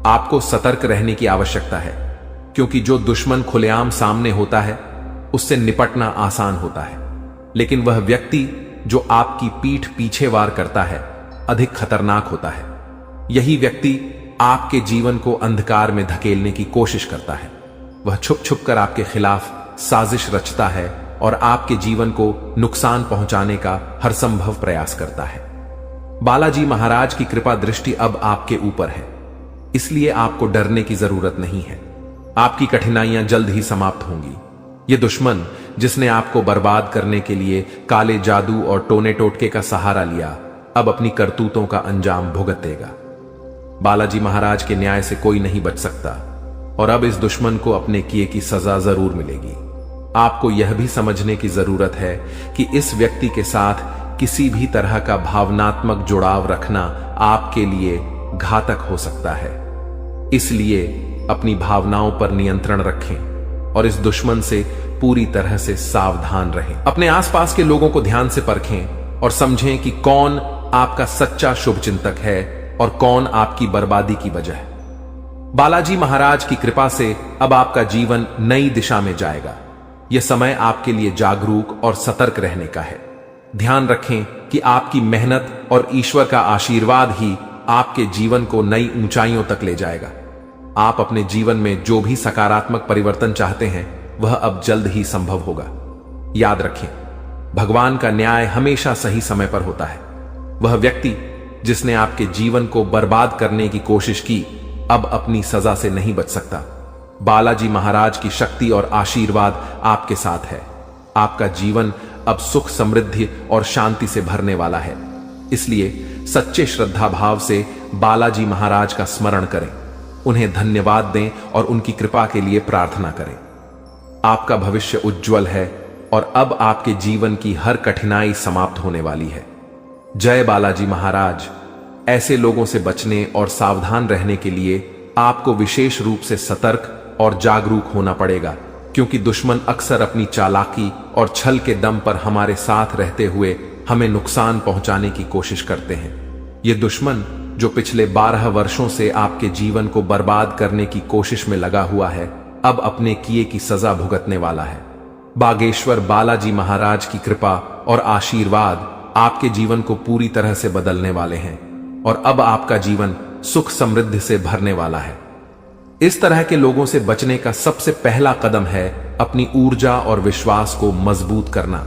आपको सतर्क रहने की आवश्यकता है, क्योंकि जो दुश्मन खुलेआम सामने होता है उससे निपटना आसान होता है, लेकिन वह व्यक्ति जो आपकी पीठ पीछे वार करता है अधिक खतरनाक होता है। यही व्यक्ति आपके जीवन को अंधकार में धकेलने की कोशिश करता है। वह छुप छुप कर आपके खिलाफ साजिश रचता है और आपके जीवन को नुकसान पहुंचाने का हर संभव प्रयास करता है। बालाजी महाराज की कृपा दृष्टि अब आपके ऊपर है, इसलिए आपको डरने की जरूरत नहीं है। आपकी कठिनाइयां जल्द ही समाप्त होंगी। ये दुश्मन जिसने आपको बर्बाद करने के लिए काले जादू और टोने टोटके का सहारा लिया, अब अपनी करतूतों का अंजाम भुगतेगा। बालाजी महाराज के न्याय से कोई नहीं बच सकता और अब इस दुश्मन को अपने किए की सजा जरूर मिलेगी। आपको यह भी समझने की जरूरत है कि इस व्यक्ति के साथ किसी भी तरह का भावनात्मक जुड़ाव रखना आपके लिए घातक हो सकता है। इसलिए अपनी भावनाओं पर नियंत्रण रखें और इस दुश्मन से पूरी तरह से सावधान रहें। अपने आसपास के लोगों को ध्यान से परखें और समझें कि कौन आपका सच्चा शुभचिंतक है और कौन आपकी बर्बादी की वजह है। बालाजी महाराज की कृपा से अब आपका जीवन नई दिशा में जाएगा। यह समय आपके लिए जागरूक और सतर्क रहने का है। ध्यान रखें कि आपकी मेहनत और ईश्वर का आशीर्वाद ही आपके जीवन को नई ऊंचाइयों तक ले जाएगा। आप अपने जीवन में जो भी सकारात्मक परिवर्तन चाहते हैं वह अब जल्द ही संभव होगा। याद रखें, भगवान का न्याय हमेशा सही समय पर होता है। वह व्यक्ति जिसने आपके जीवन को बर्बाद करने की कोशिश की अब अपनी सजा से नहीं बच सकता। बालाजी महाराज की शक्ति और आशीर्वाद आपके साथ है। आपका जीवन अब सुख, समृद्धि और शांति से भरने वाला है। इसलिए सच्चे श्रद्धा भाव से बालाजी महाराज का स्मरण करें, उन्हें धन्यवाद दें और उनकी कृपा के लिए प्रार्थना करें। आपका भविष्य उज्जवल है और अब आपके जीवन की हर कठिनाई समाप्त होने वाली है। जय बालाजी महाराज। ऐसे लोगों से बचने और सावधान रहने के लिए आपको विशेष रूप से सतर्क और जागरूक होना पड़ेगा, क्योंकि दुश्मन अक्सर अपनी चालाकी और छल के दम पर हमारे साथ रहते हुए हमें नुकसान पहुंचाने की कोशिश करते हैं। ये दुश्मन जो पिछले 12 वर्षों से आपके जीवन को बर्बाद करने की कोशिश में लगा हुआ है, अब अपने किए की सजा भुगतने वाला है। बागेश्वर बालाजी महाराज की कृपा और आशीर्वाद आपके जीवन को पूरी तरह से बदलने वाले हैं और अब आपका जीवन सुख समृद्धि से भरने वाला है। इस तरह के लोगों से बचने का सबसे पहला कदम है अपनी ऊर्जा और विश्वास को मजबूत करना।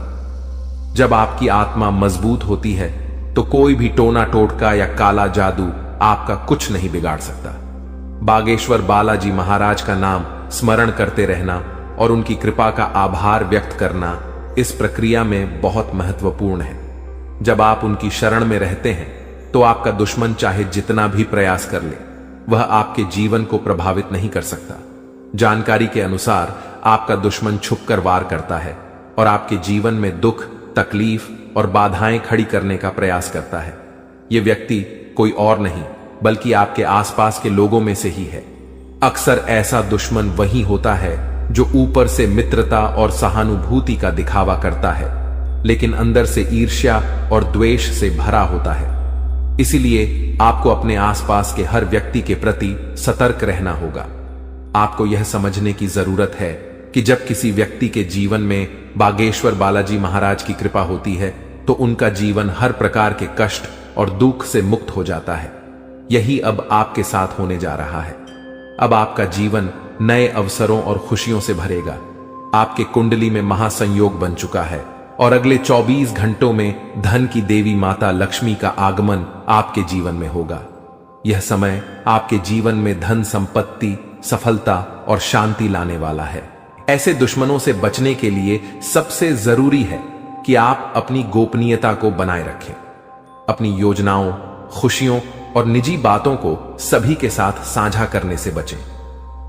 जब आपकी आत्मा मजबूत होती है तो कोई भी टोना टोटका या काला जादू आपका कुछ नहीं बिगाड़ सकता। बागेश्वर बालाजी महाराज का नाम स्मरण करते रहना और उनकी कृपा का आभार व्यक्त करना इस प्रक्रिया में बहुत महत्वपूर्ण है। जब आप उनकी शरण में रहते हैं तो आपका दुश्मन चाहे जितना भी प्रयास कर ले, वह आपके जीवन को प्रभावित नहीं कर सकता। जानकारी के अनुसार आपका दुश्मन छुपकर वार करता है और आपके जीवन में दुख, तकलीफ और बाधाएं खड़ी करने का प्रयास करता है। यह व्यक्ति कोई और नहीं बल्कि आपके आसपास के लोगों में से ही है। अक्सर ऐसा दुश्मन वही होता है जो ऊपर से मित्रता और सहानुभूति का दिखावा करता है, लेकिन अंदर से ईर्ष्या और द्वेष से भरा होता है। इसीलिए आपको अपने आसपास के हर व्यक्ति के प्रति सतर्क रहना होगा। आपको यह समझने की जरूरत है कि जब किसी व्यक्ति के जीवन में बागेश्वर बालाजी महाराज की कृपा होती है तो उनका जीवन हर प्रकार के कष्ट और दुख से मुक्त हो जाता है। यही अब आपके साथ होने जा रहा है। अब आपका जीवन नए अवसरों और खुशियों से भरेगा। आपके कुंडली में महासंयोग बन चुका है और अगले 24 घंटों में धन की देवी माता लक्ष्मी का आगमन आपके जीवन में होगा। यह समय आपके जीवन में धन, संपत्ति, सफलता और शांति लाने वाला है। ऐसे दुश्मनों से बचने के लिए सबसे जरूरी है कि आप अपनी गोपनीयता को बनाए रखें। अपनी योजनाओं, खुशियों और निजी बातों को सभी के साथ साझा करने से बचें।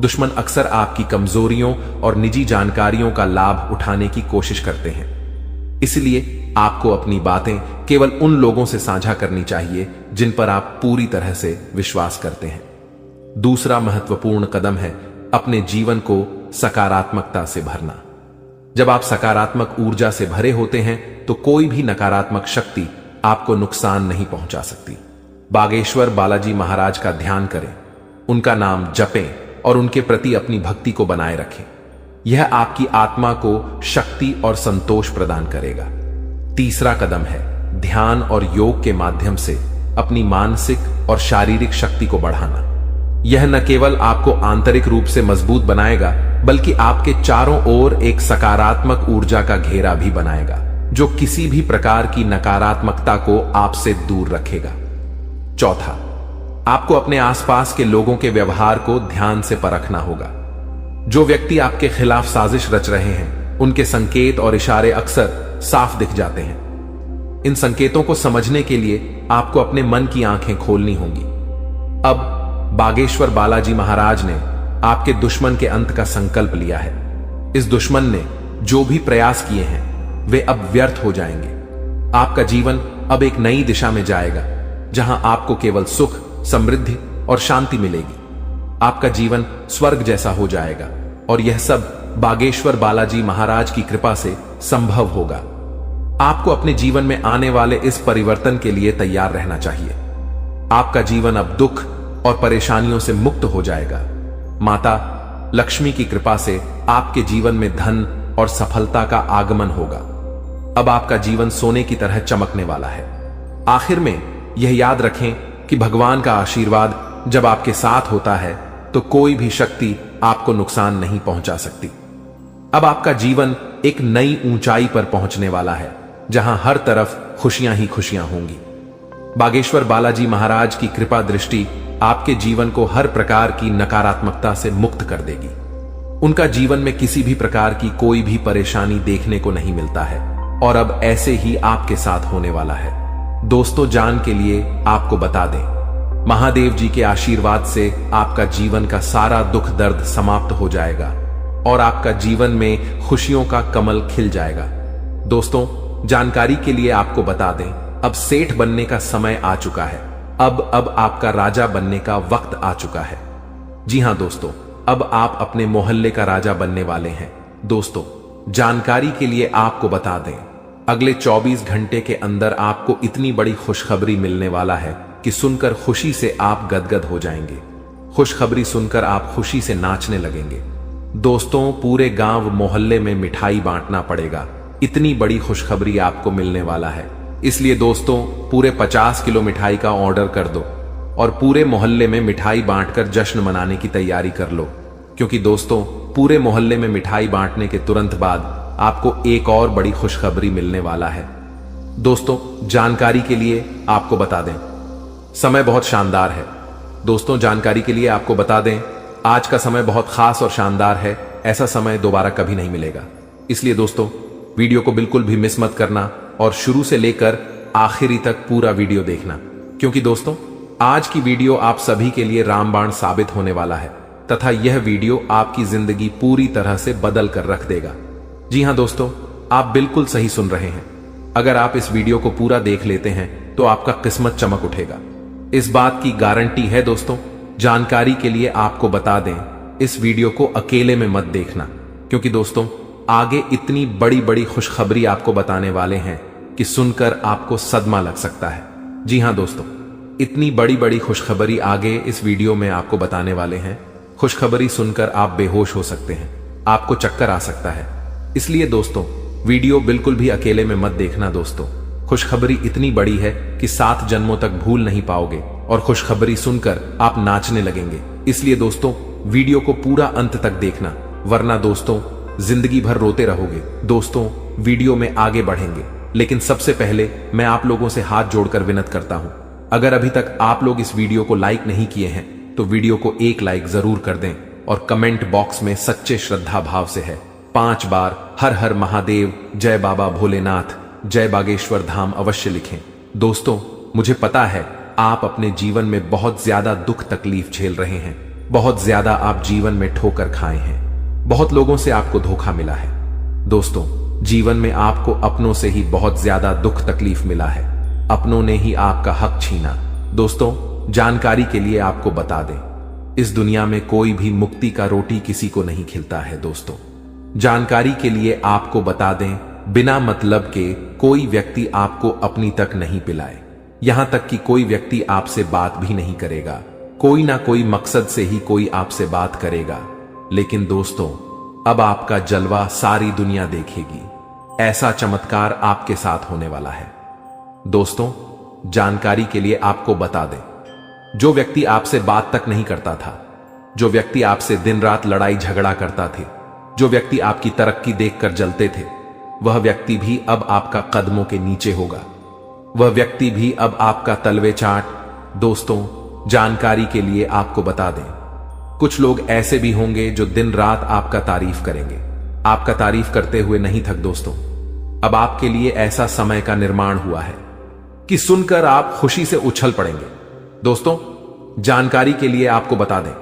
दुश्मन अक्सर आपकी कमजोरियों और निजी जानकारियों का लाभ उठाने की कोशिश करते हैं। इसलिए आपको अपनी बातें केवल उन लोगों से साझा करनी चाहिए जिन पर आप पूरी तरह से विश्वास करते हैं। दूसरा महत्वपूर्ण कदम है अपने जीवन को सकारात्मकता से भरना। जब आप सकारात्मक ऊर्जा से भरे होते हैं तो कोई भी नकारात्मक शक्ति आपको नुकसान नहीं पहुंचा सकती। बागेश्वर बालाजी महाराज का ध्यान करें, उनका नाम जपें और उनके प्रति अपनी भक्ति को बनाए रखें। यह आपकी आत्मा को शक्ति और संतोष प्रदान करेगा। तीसरा कदम है ध्यान और योग के माध्यम से अपनी मानसिक और शारीरिक शक्ति को बढ़ाना। यह न केवल आपको आंतरिक रूप से मजबूत बनाएगा, बल्कि आपके चारों ओर एक सकारात्मक ऊर्जा का घेरा भी बनाएगा, जो किसी भी प्रकार की नकारात्मकता को आपसे दूर रखेगा। चौथा, आपको अपने आसपास के लोगों के व्यवहार को ध्यान से परखना होगा। जो व्यक्ति आपके खिलाफ साजिश रच रहे हैं, उनके संकेत और इशारे अक्सर साफ दिख जाते हैं। इन संकेतों को समझने के लिए आपको अपने मन की आंखें खोलनी होंगी। अब बागेश्वर बालाजी महाराज ने आपके दुश्मन के अंत का संकल्प लिया है। इस दुश्मन ने जो भी प्रयास किए हैं वे अब व्यर्थ हो जाएंगे। आपका जीवन अब एक नई दिशा में जाएगा, जहां आपको केवल सुख, समृद्धि और शांति मिलेगी। आपका जीवन स्वर्ग जैसा हो जाएगा और यह सब बागेश्वर बालाजी महाराज की कृपा से संभव होगा। आपको अपने जीवन में आने वाले इस परिवर्तन के लिए तैयार रहना चाहिए। आपका जीवन अब दुख और परेशानियों से मुक्त हो जाएगा। माता लक्ष्मी की कृपा से आपके जीवन में धन और सफलता का आगमन होगा। अब आपका जीवन सोने की तरह चमकने वाला है। आखिर में यह याद रखें कि भगवान का आशीर्वाद जब आपके साथ होता है तो कोई भी शक्ति आपको नुकसान नहीं पहुंचा सकती। अब आपका जीवन एक नई ऊंचाई पर पहुंचने वाला है, जहां हर तरफ खुशियां ही खुशियां होंगी। बागेश्वर बालाजी महाराज की कृपा दृष्टि आपके जीवन को हर प्रकार की नकारात्मकता से मुक्त कर देगी। उनका जीवन में किसी भी प्रकार की कोई भी परेशानी देखने को नहीं मिलता है और अब ऐसे ही आपके साथ होने वाला है। दोस्तों, जान के लिए आपको बता दें, महादेव जी के आशीर्वाद से आपका जीवन का सारा दुख दर्द समाप्त हो जाएगा और आपका जीवन में खुशियों का कमल खिल जाएगा। दोस्तों, जानकारी के लिए आपको बता दें, अब सेठ बनने का समय आ चुका है। अब आपका राजा बनने का वक्त आ चुका है। जी हां दोस्तों, अब आप अपने मोहल्ले का राजा बनने वाले हैं। दोस्तों, जानकारी के लिए आपको बता दें, अगले 24 घंटे के अंदर आपको इतनी बड़ी खुशखबरी मिलने वाला है कि सुनकर खुशी से आप गदगद हो जाएंगे। खुशखबरी सुनकर आप खुशी से नाचने लगेंगे। दोस्तों, पूरे गांव मोहल्ले में मिठाई बांटना पड़ेगा, इतनी बड़ी खुशखबरी आपको मिलने वाला है। इसलिए दोस्तों, पूरे 50 किलो मिठाई का ऑर्डर कर दो और पूरे मोहल्ले में मिठाई बांटकर जश्न मनाने की तैयारी कर लो, क्योंकि दोस्तों, पूरे मोहल्ले में मिठाई बांटने के तुरंत बाद आपको एक और बड़ी खुशखबरी मिलने वाला है। दोस्तों, जानकारी के लिए आपको बता दें, समय बहुत शानदार है। दोस्तों, जानकारी के लिए आपको बता दें, आज का समय बहुत खास और शानदार है। ऐसा समय दोबारा कभी नहीं मिलेगा। इसलिए दोस्तों, वीडियो को बिल्कुल भी मिस मत करना और शुरू से लेकर आखिरी तक पूरा वीडियो देखना, क्योंकि दोस्तों, आज की वीडियो आप सभी के लिए रामबाण साबित होने वाला है तथा यह वीडियो आपकी जिंदगी पूरी तरह से बदल कर रख देगा। जी हां दोस्तों, आप बिल्कुल सही सुन रहे हैं। अगर आप इस वीडियो को पूरा देख लेते हैं तो आपका किस्मत चमक उठेगा, इस बात की गारंटी है। दोस्तों, जानकारी के लिए आपको बता दें, इस वीडियो को अकेले में मत देखना, क्योंकि दोस्तों, आगे इतनी बड़ी बड़ी खुशखबरी आपको बताने वाले हैं कि सुनकर आपको सदमा लग सकता है। जी हां दोस्तों, इतनी बड़ी बड़ी खुशखबरी आगे इस वीडियो में आपको बताने वाले हैं। खुशखबरी सुनकर आप बेहोश हो सकते हैं, आपको चक्कर आ सकता है। इसलिए दोस्तों, वीडियो बिल्कुल भी अकेले में मत देखना। दोस्तों, खुशखबरी इतनी बड़ी है कि 7 जन्मों तक भूल नहीं पाओगे और खुशखबरी सुनकर आप नाचने लगेंगे। इसलिए दोस्तों, वीडियो को पूरा अंत तक देखना, वरना दोस्तों जिंदगी भर रोते रहोगे। दोस्तों, वीडियो में आगे बढ़ेंगे, लेकिन सबसे पहले मैं आप लोगों से हाथ जोड़कर विनती करता हूं, अगर अभी तक आप लोग इस वीडियो को लाइक नहीं किए हैं तो वीडियो को एक लाइक जरूर कर दें और कमेंट बॉक्स में सच्चे श्रद्धा भाव से है 5 बार हर हर महादेव, जय बाबा भोलेनाथ, जय बागेश्वर धाम अवश्य लिखें। दोस्तों, मुझे पता है आप अपने जीवन में बहुत ज्यादा दुख तकलीफ झेल रहे हैं, बहुत ज्यादा आप जीवन में ठोकर खाए हैं, बहुत लोगों से आपको धोखा मिला है। दोस्तों, जीवन में आपको अपनों से ही बहुत ज्यादा दुख तकलीफ मिला है, अपनों ने ही आपका हक छीना। दोस्तों, जानकारी के लिए आपको बता दें, इस दुनिया में कोई भी मुक्ति का रोटी किसी को नहीं खिलता है। दोस्तों, जानकारी के लिए आपको बता दें, बिना मतलब के कोई व्यक्ति आपको अपनी तक नहीं पिलाए, यहां तक कि कोई व्यक्ति आपसे बात भी नहीं करेगा, कोई ना कोई मकसद से ही कोई आपसे बात करेगा, लेकिन दोस्तों अब आपका जलवा सारी दुनिया देखेगी। ऐसा चमत्कार आपके साथ होने वाला है। दोस्तों जानकारी के लिए आपको बता दें, जो व्यक्ति आपसे बात तक नहीं करता था, जो व्यक्ति आपसे दिन रात लड़ाई झगड़ा करता थे, जो व्यक्ति आपकी तरक्की देखकर जलते थे, वह व्यक्ति भी अब आपका कदमों के नीचे होगा। वह व्यक्ति भी अब आपका तलवे चाट। दोस्तों जानकारी के लिए आपको बता दें, कुछ लोग ऐसे भी होंगे जो दिन रात आपका तारीफ करेंगे, आपका तारीफ करते हुए नहीं थक। दोस्तों अब आपके लिए ऐसा समय का निर्माण हुआ है कि सुनकर आप खुशी से उछल पड़ेंगे। दोस्तों जानकारी के लिए आपको बता दें,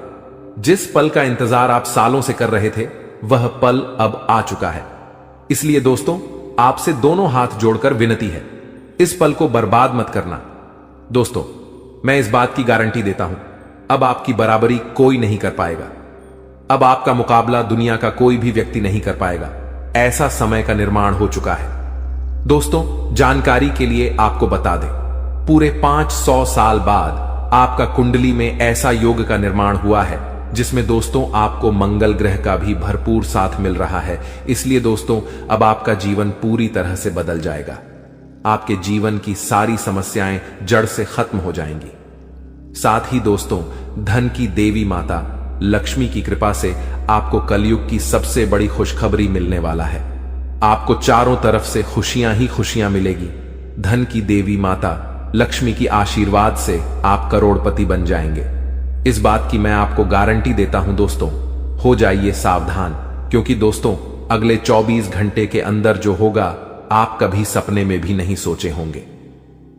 जिस पल का इंतजार आप सालों से कर रहे थे, वह पल अब आ चुका है। इसलिए दोस्तों आपसे दोनों हाथ जोड़कर विनती है, इस पल को बर्बाद मत करना। दोस्तों मैं इस बात की गारंटी देता हूं, अब आपकी बराबरी कोई नहीं कर पाएगा। अब आपका मुकाबला दुनिया का कोई भी व्यक्ति नहीं कर पाएगा। ऐसा समय का निर्माण हो चुका है। दोस्तों जानकारी के लिए आपको बता दें, पूरे 500 साल बाद आपका कुंडली में ऐसा योग का निर्माण हुआ है जिसमें दोस्तों आपको मंगल ग्रह का भी भरपूर साथ मिल रहा है। इसलिए दोस्तों अब आपका जीवन पूरी तरह से बदल जाएगा। आपके जीवन की सारी समस्याएं जड़ से खत्म हो जाएंगी। साथ ही दोस्तों धन की देवी माता लक्ष्मी की कृपा से आपको कलयुग की सबसे बड़ी खुशखबरी मिलने वाला है। आपको चारों तरफ से खुशियां ही खुशियां मिलेगी। धन की देवी माता लक्ष्मी की आशीर्वाद से आप करोड़पति बन जाएंगे। इस बात की मैं आपको गारंटी देता हूं। दोस्तों हो जाइए सावधान, क्योंकि दोस्तों अगले 24 घंटे के अंदर जो होगा आप कभी सपने में भी नहीं सोचे होंगे।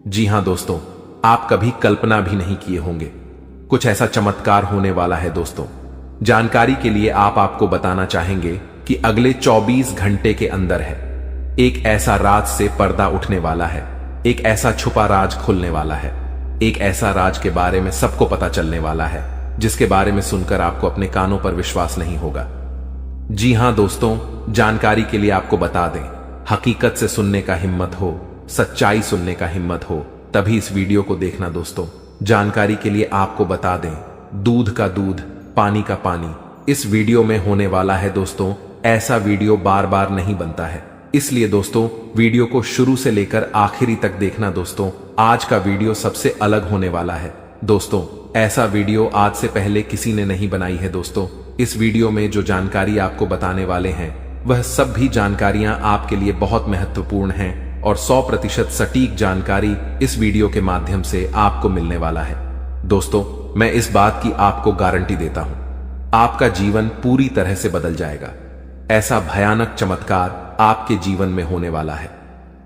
जी हां दोस्तों, आप कभी कल्पना भी नहीं किए होंगे। कुछ ऐसा चमत्कार होने वाला है। दोस्तों जानकारी के लिए आपको बताना चाहेंगे कि अगले 24 घंटे के अंदर है एक ऐसा राज से पर्दा उठने वाला है, एक ऐसा छुपा राज खुलने वाला है, एक ऐसा राज के बारे में सबको पता चलने वाला है जिसके बारे में सुनकर आपको अपने कानों पर विश्वास नहीं होगा। जी हां दोस्तों, जानकारी के लिए आपको बता दें, हकीकत से सुनने का हिम्मत हो, सच्चाई सुनने का हिम्मत हो, तभी इस वीडियो को देखना। दोस्तों जानकारी के लिए आपको बता दें, दूध का दूध, पानी का पानी इस वीडियो में होने वाला है। दोस्तों ऐसा वीडियो बार बार नहीं बनता है, इसलिए दोस्तों वीडियो को शुरू से लेकर आखिरी तक देखना। दोस्तों आज का वीडियो सबसे अलग होने वाला है। दोस्तों ऐसा वीडियो आज से पहले किसी ने नहीं बनाई है। दोस्तों इस वीडियो में जो जानकारी आपको बताने वाले हैं वह सब भी जानकारियां आपके लिए बहुत महत्वपूर्ण हैं और 100% सटीक जानकारी इस वीडियो के माध्यम से आपको मिलने वाला है। दोस्तों मैं इस बात की आपको गारंटी देता हूं, आपका जीवन पूरी तरह से बदल जाएगा। ऐसा भयानक चमत्कार आपके जीवन में होने वाला है।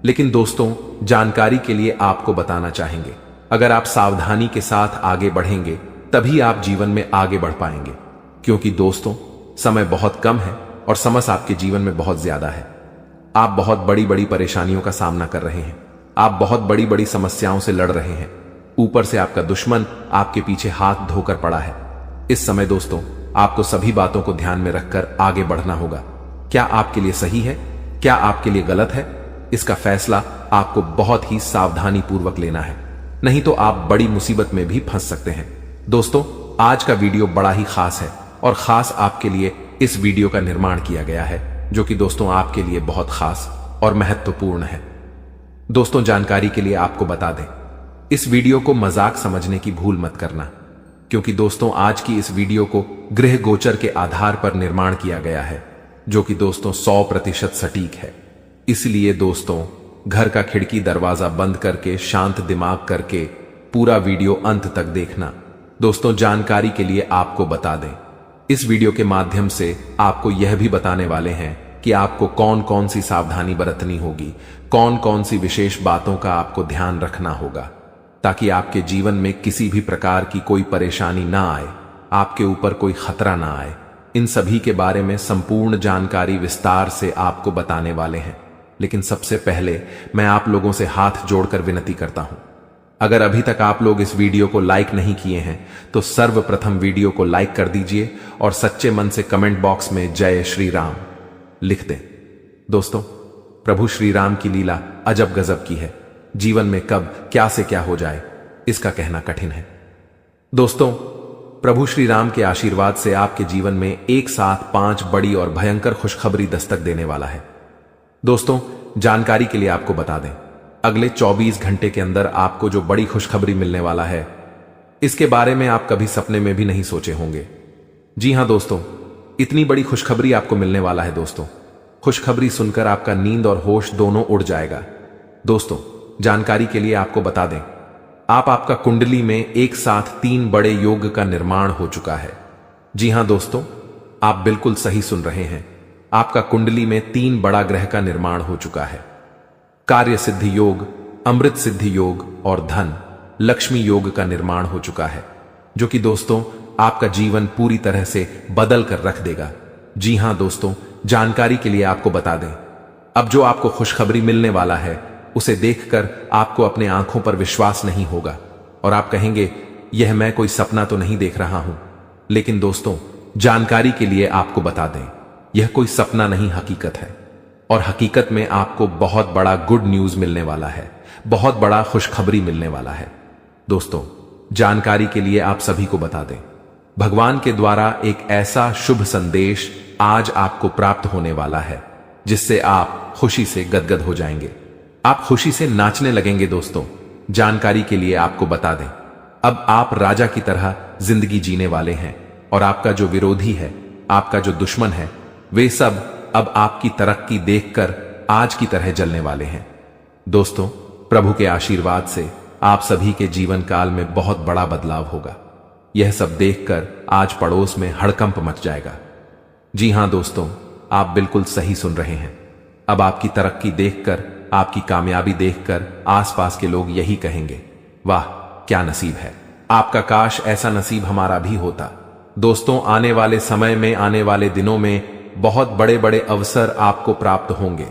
लेकिन दोस्तों जानकारी के लिए आपको बताना चाहेंगे, अगर आप सावधानी के साथ आगे बढ़ेंगे तभी आप जीवन में आगे बढ़ पाएंगे, क्योंकि दोस्तों समय बहुत कम है और समस्या आपके जीवन में बहुत ज्यादा है। आप बहुत बड़ी बड़ी परेशानियों का सामना कर रहे हैं, आप बहुत बड़ी बड़ी समस्याओं से लड़ रहे हैं, ऊपर से आपका दुश्मन आपके पीछे हाथ धोकर पड़ा है। इस समय दोस्तों आपको सभी बातों को ध्यान में रखकर आगे बढ़ना होगा। क्या आपके लिए सही है, क्या आपके लिए गलत है, इसका फैसला आपको बहुत ही सावधानी पूर्वक लेना है, नहीं तो आप बड़ी मुसीबत में भी फंस सकते हैं। दोस्तों आज का वीडियो बड़ा ही खास है और खास आपके लिए इस वीडियो का निर्माण किया गया है, जो कि दोस्तों आपके लिए बहुत खास और महत्वपूर्ण है। दोस्तों जानकारी के लिए आपको बता दें, इस वीडियो को मजाक समझने की भूल मत करना, क्योंकि दोस्तों आज की इस वीडियो को गृह गोचर के आधार पर निर्माण किया गया है, जो कि दोस्तों 100% सटीक है। इसलिए दोस्तों घर का खिड़की दरवाजा बंद करके शांत दिमाग करके पूरा वीडियो अंत तक देखना। दोस्तों जानकारी के लिए आपको बता दें, इस वीडियो के माध्यम से आपको यह भी बताने वाले हैं कि आपको कौन कौन सी सावधानी बरतनी होगी, कौन कौन सी विशेष बातों का आपको ध्यान रखना होगा, ताकि आपके जीवन में किसी भी प्रकार की कोई परेशानी ना आए, आपके ऊपर कोई खतरा ना आए। इन सभी के बारे में संपूर्ण जानकारी विस्तार से आपको बताने वाले हैं। लेकिन सबसे पहले मैं आप लोगों से हाथ जोड़कर विनती करता हूं, अगर अभी तक आप लोग इस वीडियो को लाइक नहीं किए हैं तो सर्वप्रथम वीडियो को लाइक कर दीजिए और सच्चे मन से कमेंट बॉक्स में जय श्री राम लिख दें। दोस्तों प्रभु श्री राम की लीला अजब गजब की है, जीवन में कब क्या से क्या हो जाए इसका कहना कठिन है। दोस्तों प्रभु श्री राम के आशीर्वाद से आपके जीवन में एक साथ 5 बड़ी और भयंकर खुशखबरी दस्तक देने वाला है। दोस्तों, जानकारी के लिए आपको बता दें, अगले 24 घंटे के अंदर आपको जो बड़ी खुशखबरी मिलने वाला है, इसके बारे में आप कभी सपने में भी नहीं सोचे होंगे। जी हां दोस्तों, इतनी बड़ी खुशखबरी आपको मिलने वाला है। दोस्तों, खुशखबरी सुनकर आपका नींद और होश दोनों उड़ जाएगा। दोस्तों, जानकारी के लिए आपको बता दें, आपका कुंडली में एक साथ 3 बड़े योग का निर्माण हो चुका है। जी हां दोस्तों, आप बिल्कुल सही सुन रहे हैं। आपका कुंडली में 3 बड़ा ग्रह का निर्माण हो चुका है। कार्य सिद्धि योग, अमृत सिद्धि योग और धन लक्ष्मी योग का निर्माण हो चुका है, जो कि दोस्तों आपका जीवन पूरी तरह से बदल कर रख देगा। जी हां दोस्तों, जानकारी के लिए आपको बता दें, अब जो आपको खुशखबरी मिलने वाला है, उसे देखकर आपको अपने आंखों पर विश्वास नहीं होगा और आप कहेंगे, यह मैं कोई सपना तो नहीं देख रहा हूं। लेकिन दोस्तों, जानकारी के लिए आपको बता दें, यह कोई सपना नहीं, हकीकत है। और हकीकत में आपको बहुत बड़ा गुड न्यूज मिलने वाला है, बहुत बड़ा खुशखबरी मिलने वाला है। दोस्तों, जानकारी के लिए आप सभी को बता दें, भगवान के द्वारा एक ऐसा शुभ संदेश आज आपको प्राप्त होने वाला है, जिससे आप खुशी से गदगद हो जाएंगे, आप खुशी से नाचने लगेंगे। दोस्तों, जानकारी के लिए आपको बता दें, अब आप राजा की तरह जिंदगी जीने वाले हैं और आपका जो विरोधी है, आपका जो दुश्मन है, वे सब अब आपकी तरक्की देखकर आज की तरह जलने वाले हैं। दोस्तों, प्रभु के आशीर्वाद से आप सभी के जीवन काल में बहुत बड़ा बदलाव होगा। यह सब देखकर आज पड़ोस में हड़कंप मच जाएगा। जी हां दोस्तों, आप बिल्कुल सही सुन रहे हैं। अब आपकी तरक्की देखकर, आपकी कामयाबी देखकर आसपास के लोग यही कहेंगे, वाह क्या नसीब है आपका, काश ऐसा नसीब हमारा भी होता। दोस्तों, आने वाले समय में, आने वाले दिनों में बहुत बड़े बड़े अवसर आपको प्राप्त होंगे।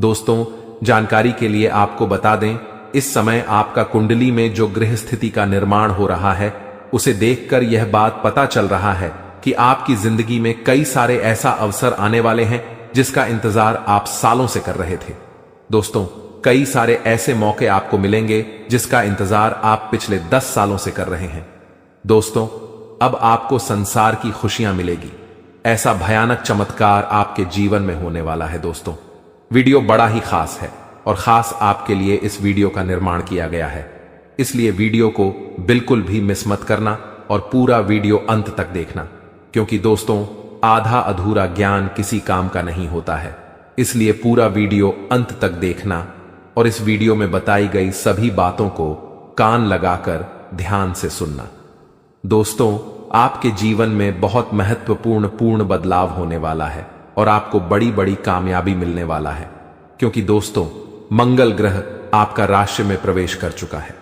दोस्तों, जानकारी के लिए आपको बता दें, इस समय आपका कुंडली में जो ग्रह स्थिति का निर्माण हो रहा है, उसे देखकर यह बात पता चल रहा है कि आपकी जिंदगी में कई सारे ऐसा अवसर आने वाले हैं जिसका इंतजार आप सालों से कर रहे थे। दोस्तों, कई सारे ऐसे मौके आपको मिलेंगे जिसका इंतजार आप पिछले 10 सालों से कर रहे हैं। दोस्तों, अब आपको संसार की खुशियां मिलेगी, ऐसा भयानक चमत्कार आपके जीवन में होने वाला है। दोस्तों, वीडियो बड़ा ही खास है और खास आपके लिए इस वीडियो का निर्माण किया गया है, इसलिए वीडियो को बिल्कुल भी मिस मत करना और पूरा वीडियो अंत तक देखना, क्योंकि दोस्तों, आधा अधूरा ज्ञान किसी काम का नहीं होता है। इसलिए पूरा वीडियो अंत तक देखना और इस वीडियो में बताई गई सभी बातों को कान लगाकर ध्यान से सुनना। दोस्तों, आपके जीवन में बहुत महत्वपूर्ण बदलाव होने वाला है और आपको बड़ी बड़ी कामयाबी मिलने वाला है, क्योंकि दोस्तों, मंगल ग्रह आपका राशि में प्रवेश कर चुका है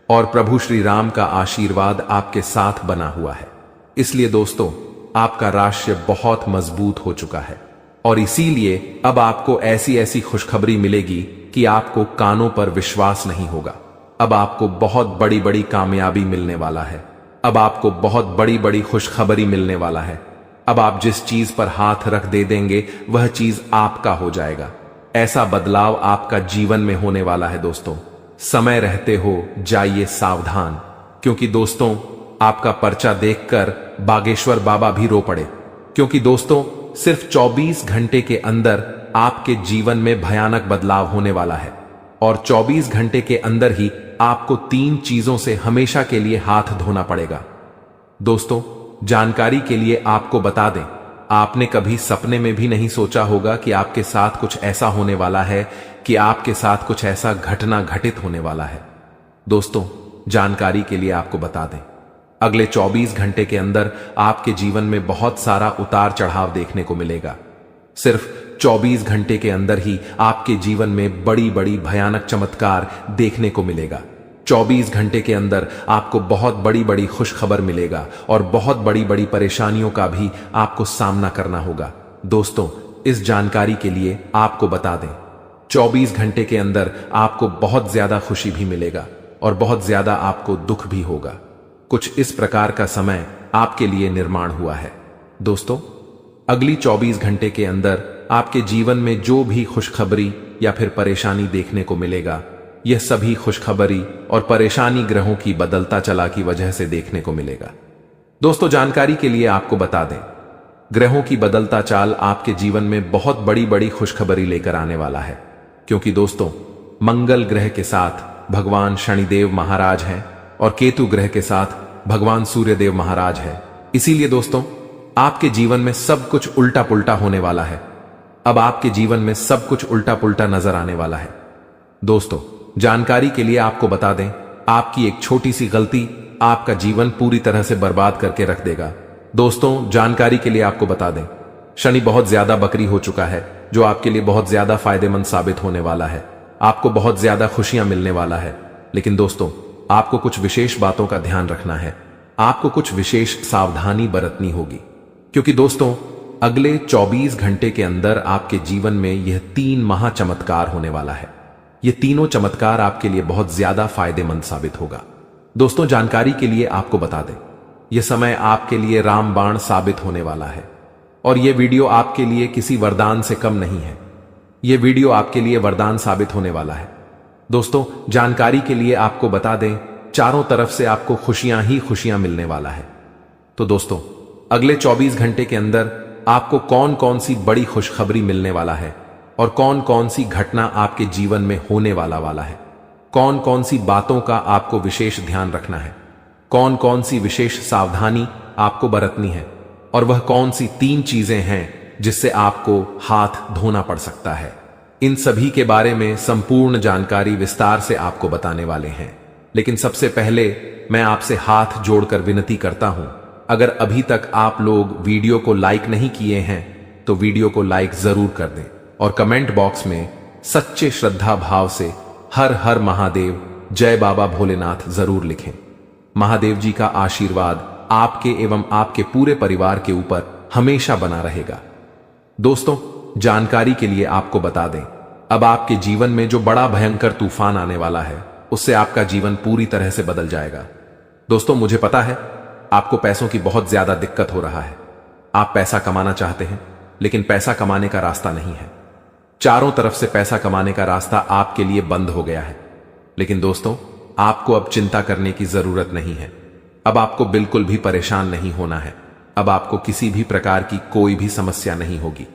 और प्रभु श्री राम का आशीर्वाद आपके साथ बना हुआ है। इसलिए दोस्तों, आपका राशि बहुत मजबूत हो चुका है और इसीलिए अब आपको ऐसी ऐसी खुशखबरी मिलेगी कि आपको कानों पर विश्वास नहीं होगा। अब आपको बहुत बड़ी बड़ी कामयाबी मिलने वाला है, अब आपको बहुत बड़ी बड़ी खुशखबरी मिलने वाला है। अब आप जिस चीज पर हाथ रख दे देंगे, वह चीज आपका हो जाएगा। ऐसा बदलाव आपका जीवन में होने वाला है। दोस्तों, समय रहते हो जाइए सावधान, क्योंकि दोस्तों, आपका पर्चा देखकर बागेश्वर बाबा भी रो पड़े, क्योंकि दोस्तों, सिर्फ 24 घंटे के अंदर आपके जीवन में भयानक बदलाव होने वाला है और 24 घंटे के अंदर ही आपको 3 चीजों से हमेशा के लिए हाथ धोना पड़ेगा। दोस्तों, जानकारी के लिए आपको बता दें, आपने कभी सपने में भी नहीं सोचा होगा कि आपके साथ कुछ ऐसा होने वाला है, कि आपके साथ कुछ ऐसा घटना घटित होने वाला है। दोस्तों, जानकारी के लिए आपको बता दें, अगले 24 घंटे के अंदर आपके जीवन में बहुत सारा उतार चढ़ाव देखने को मिलेगा। सिर्फ 24 घंटे के अंदर ही आपके जीवन में बड़ी बड़ी भयानक चमत्कार देखने को मिलेगा। 24 घंटे के अंदर आपको बहुत बड़ी बड़ी खुशखबर मिलेगा और बहुत बड़ी बड़ी परेशानियों का भी आपको सामना करना होगा। दोस्तों, इस जानकारी के लिए आपको बता दें, 24 घंटे के अंदर आपको बहुत ज्यादा खुशी भी मिलेगा और बहुत ज्यादा आपको दुख भी होगा। कुछ इस प्रकार का समय आपके लिए निर्माण हुआ है। दोस्तों, अगली 24 घंटे के अंदर आपके जीवन में जो भी खुशखबरी या फिर परेशानी देखने को मिलेगा, यह सभी खुशखबरी और परेशानी ग्रहों की बदलता चला की वजह से देखने को मिलेगा। दोस्तों, जानकारी के लिए आपको बता दें, ग्रहों की बदलता चाल आपके जीवन में बहुत बड़ी बड़ी खुशखबरी लेकर आने वाला है। क्योंकि दोस्तों, मंगल ग्रह के साथ भगवान शनिदेव महाराज हैं और केतु ग्रह के साथ भगवान सूर्यदेव महाराज है। इसीलिए दोस्तों, आपके जीवन में सब कुछ उल्टा पुल्टा होने वाला है। अब आपके जीवन में सब कुछ उल्टा पुल्टा नजर आने वाला है। दोस्तों, जानकारी के लिए आपको बता दें, आपकी एक छोटी सी गलती आपका जीवन पूरी तरह से बर्बाद करके रख देगा। दोस्तों, जानकारी के लिए आपको बता दें, शनि बहुत ज्यादा बकरी हो चुका है, जो आपके लिए बहुत ज्यादा फायदेमंद साबित होने वाला है। आपको बहुत ज्यादा खुशियां मिलने वाला है। लेकिन दोस्तों, आपको कुछ विशेष बातों का ध्यान रखना है। आपको कुछ विशेष सावधानी बरतनी होगी। क्योंकि दोस्तों, अगले 24 घंटे के अंदर आपके जीवन में यह 3 महा चमत्कार होने वाला है। ये तीनों चमत्कार आपके लिए बहुत ज्यादा फायदेमंद साबित होगा। दोस्तों, जानकारी के लिए आपको बता दें, यह समय आपके लिए रामबाण साबित होने वाला है। और यह वीडियो आपके लिए किसी वरदान से कम नहीं है। यह वीडियो आपके लिए वरदान साबित होने वाला है। दोस्तों, जानकारी के लिए आपको बता दें, चारों तरफ से आपको खुशियां ही खुशियां मिलने वाला है। तो दोस्तों, अगले 24 घंटे के अंदर आपको कौन कौन सी बड़ी खुशखबरी मिलने वाला है और कौन कौन सी घटना आपके जीवन में होने वाला है, कौन कौन सी बातों का आपको विशेष ध्यान रखना है, कौन कौन सी विशेष सावधानी आपको बरतनी है, और वह कौन सी 3 चीजें हैं जिससे आपको हाथ धोना पड़ सकता है, इन सभी के बारे में संपूर्ण जानकारी विस्तार से आपको बताने वाले हैं। लेकिन सबसे पहले मैं आपसे हाथ जोड़कर विनती करता हूं, अगर अभी तक आप लोग वीडियो को लाइक नहीं किए हैं तो वीडियो को लाइक जरूर कर दें और कमेंट बॉक्स में सच्चे श्रद्धा भाव से हर हर महादेव, जय बाबा भोलेनाथ जरूर लिखें। महादेव जी का आशीर्वाद आपके एवं आपके पूरे परिवार के ऊपर हमेशा बना रहेगा। दोस्तों, जानकारी के लिए आपको बता दें, अब आपके जीवन में जो बड़ा भयंकर तूफान आने वाला है, उससे आपका जीवन पूरी तरह से बदल जाएगा। दोस्तों, मुझे पता है आपको पैसों की बहुत ज्यादा दिक्कत हो रहा है। आप पैसा कमाना चाहते हैं, लेकिन पैसा कमाने का रास्ता नहीं है। चारों तरफ से पैसा कमाने का रास्ता आपके लिए बंद हो गया है। लेकिन दोस्तों, आपको अब चिंता करने की जरूरत नहीं है। अब आपको बिल्कुल भी परेशान नहीं होना है। अब आपको किसी भी प्रकार की कोई भी समस्या नहीं होगी।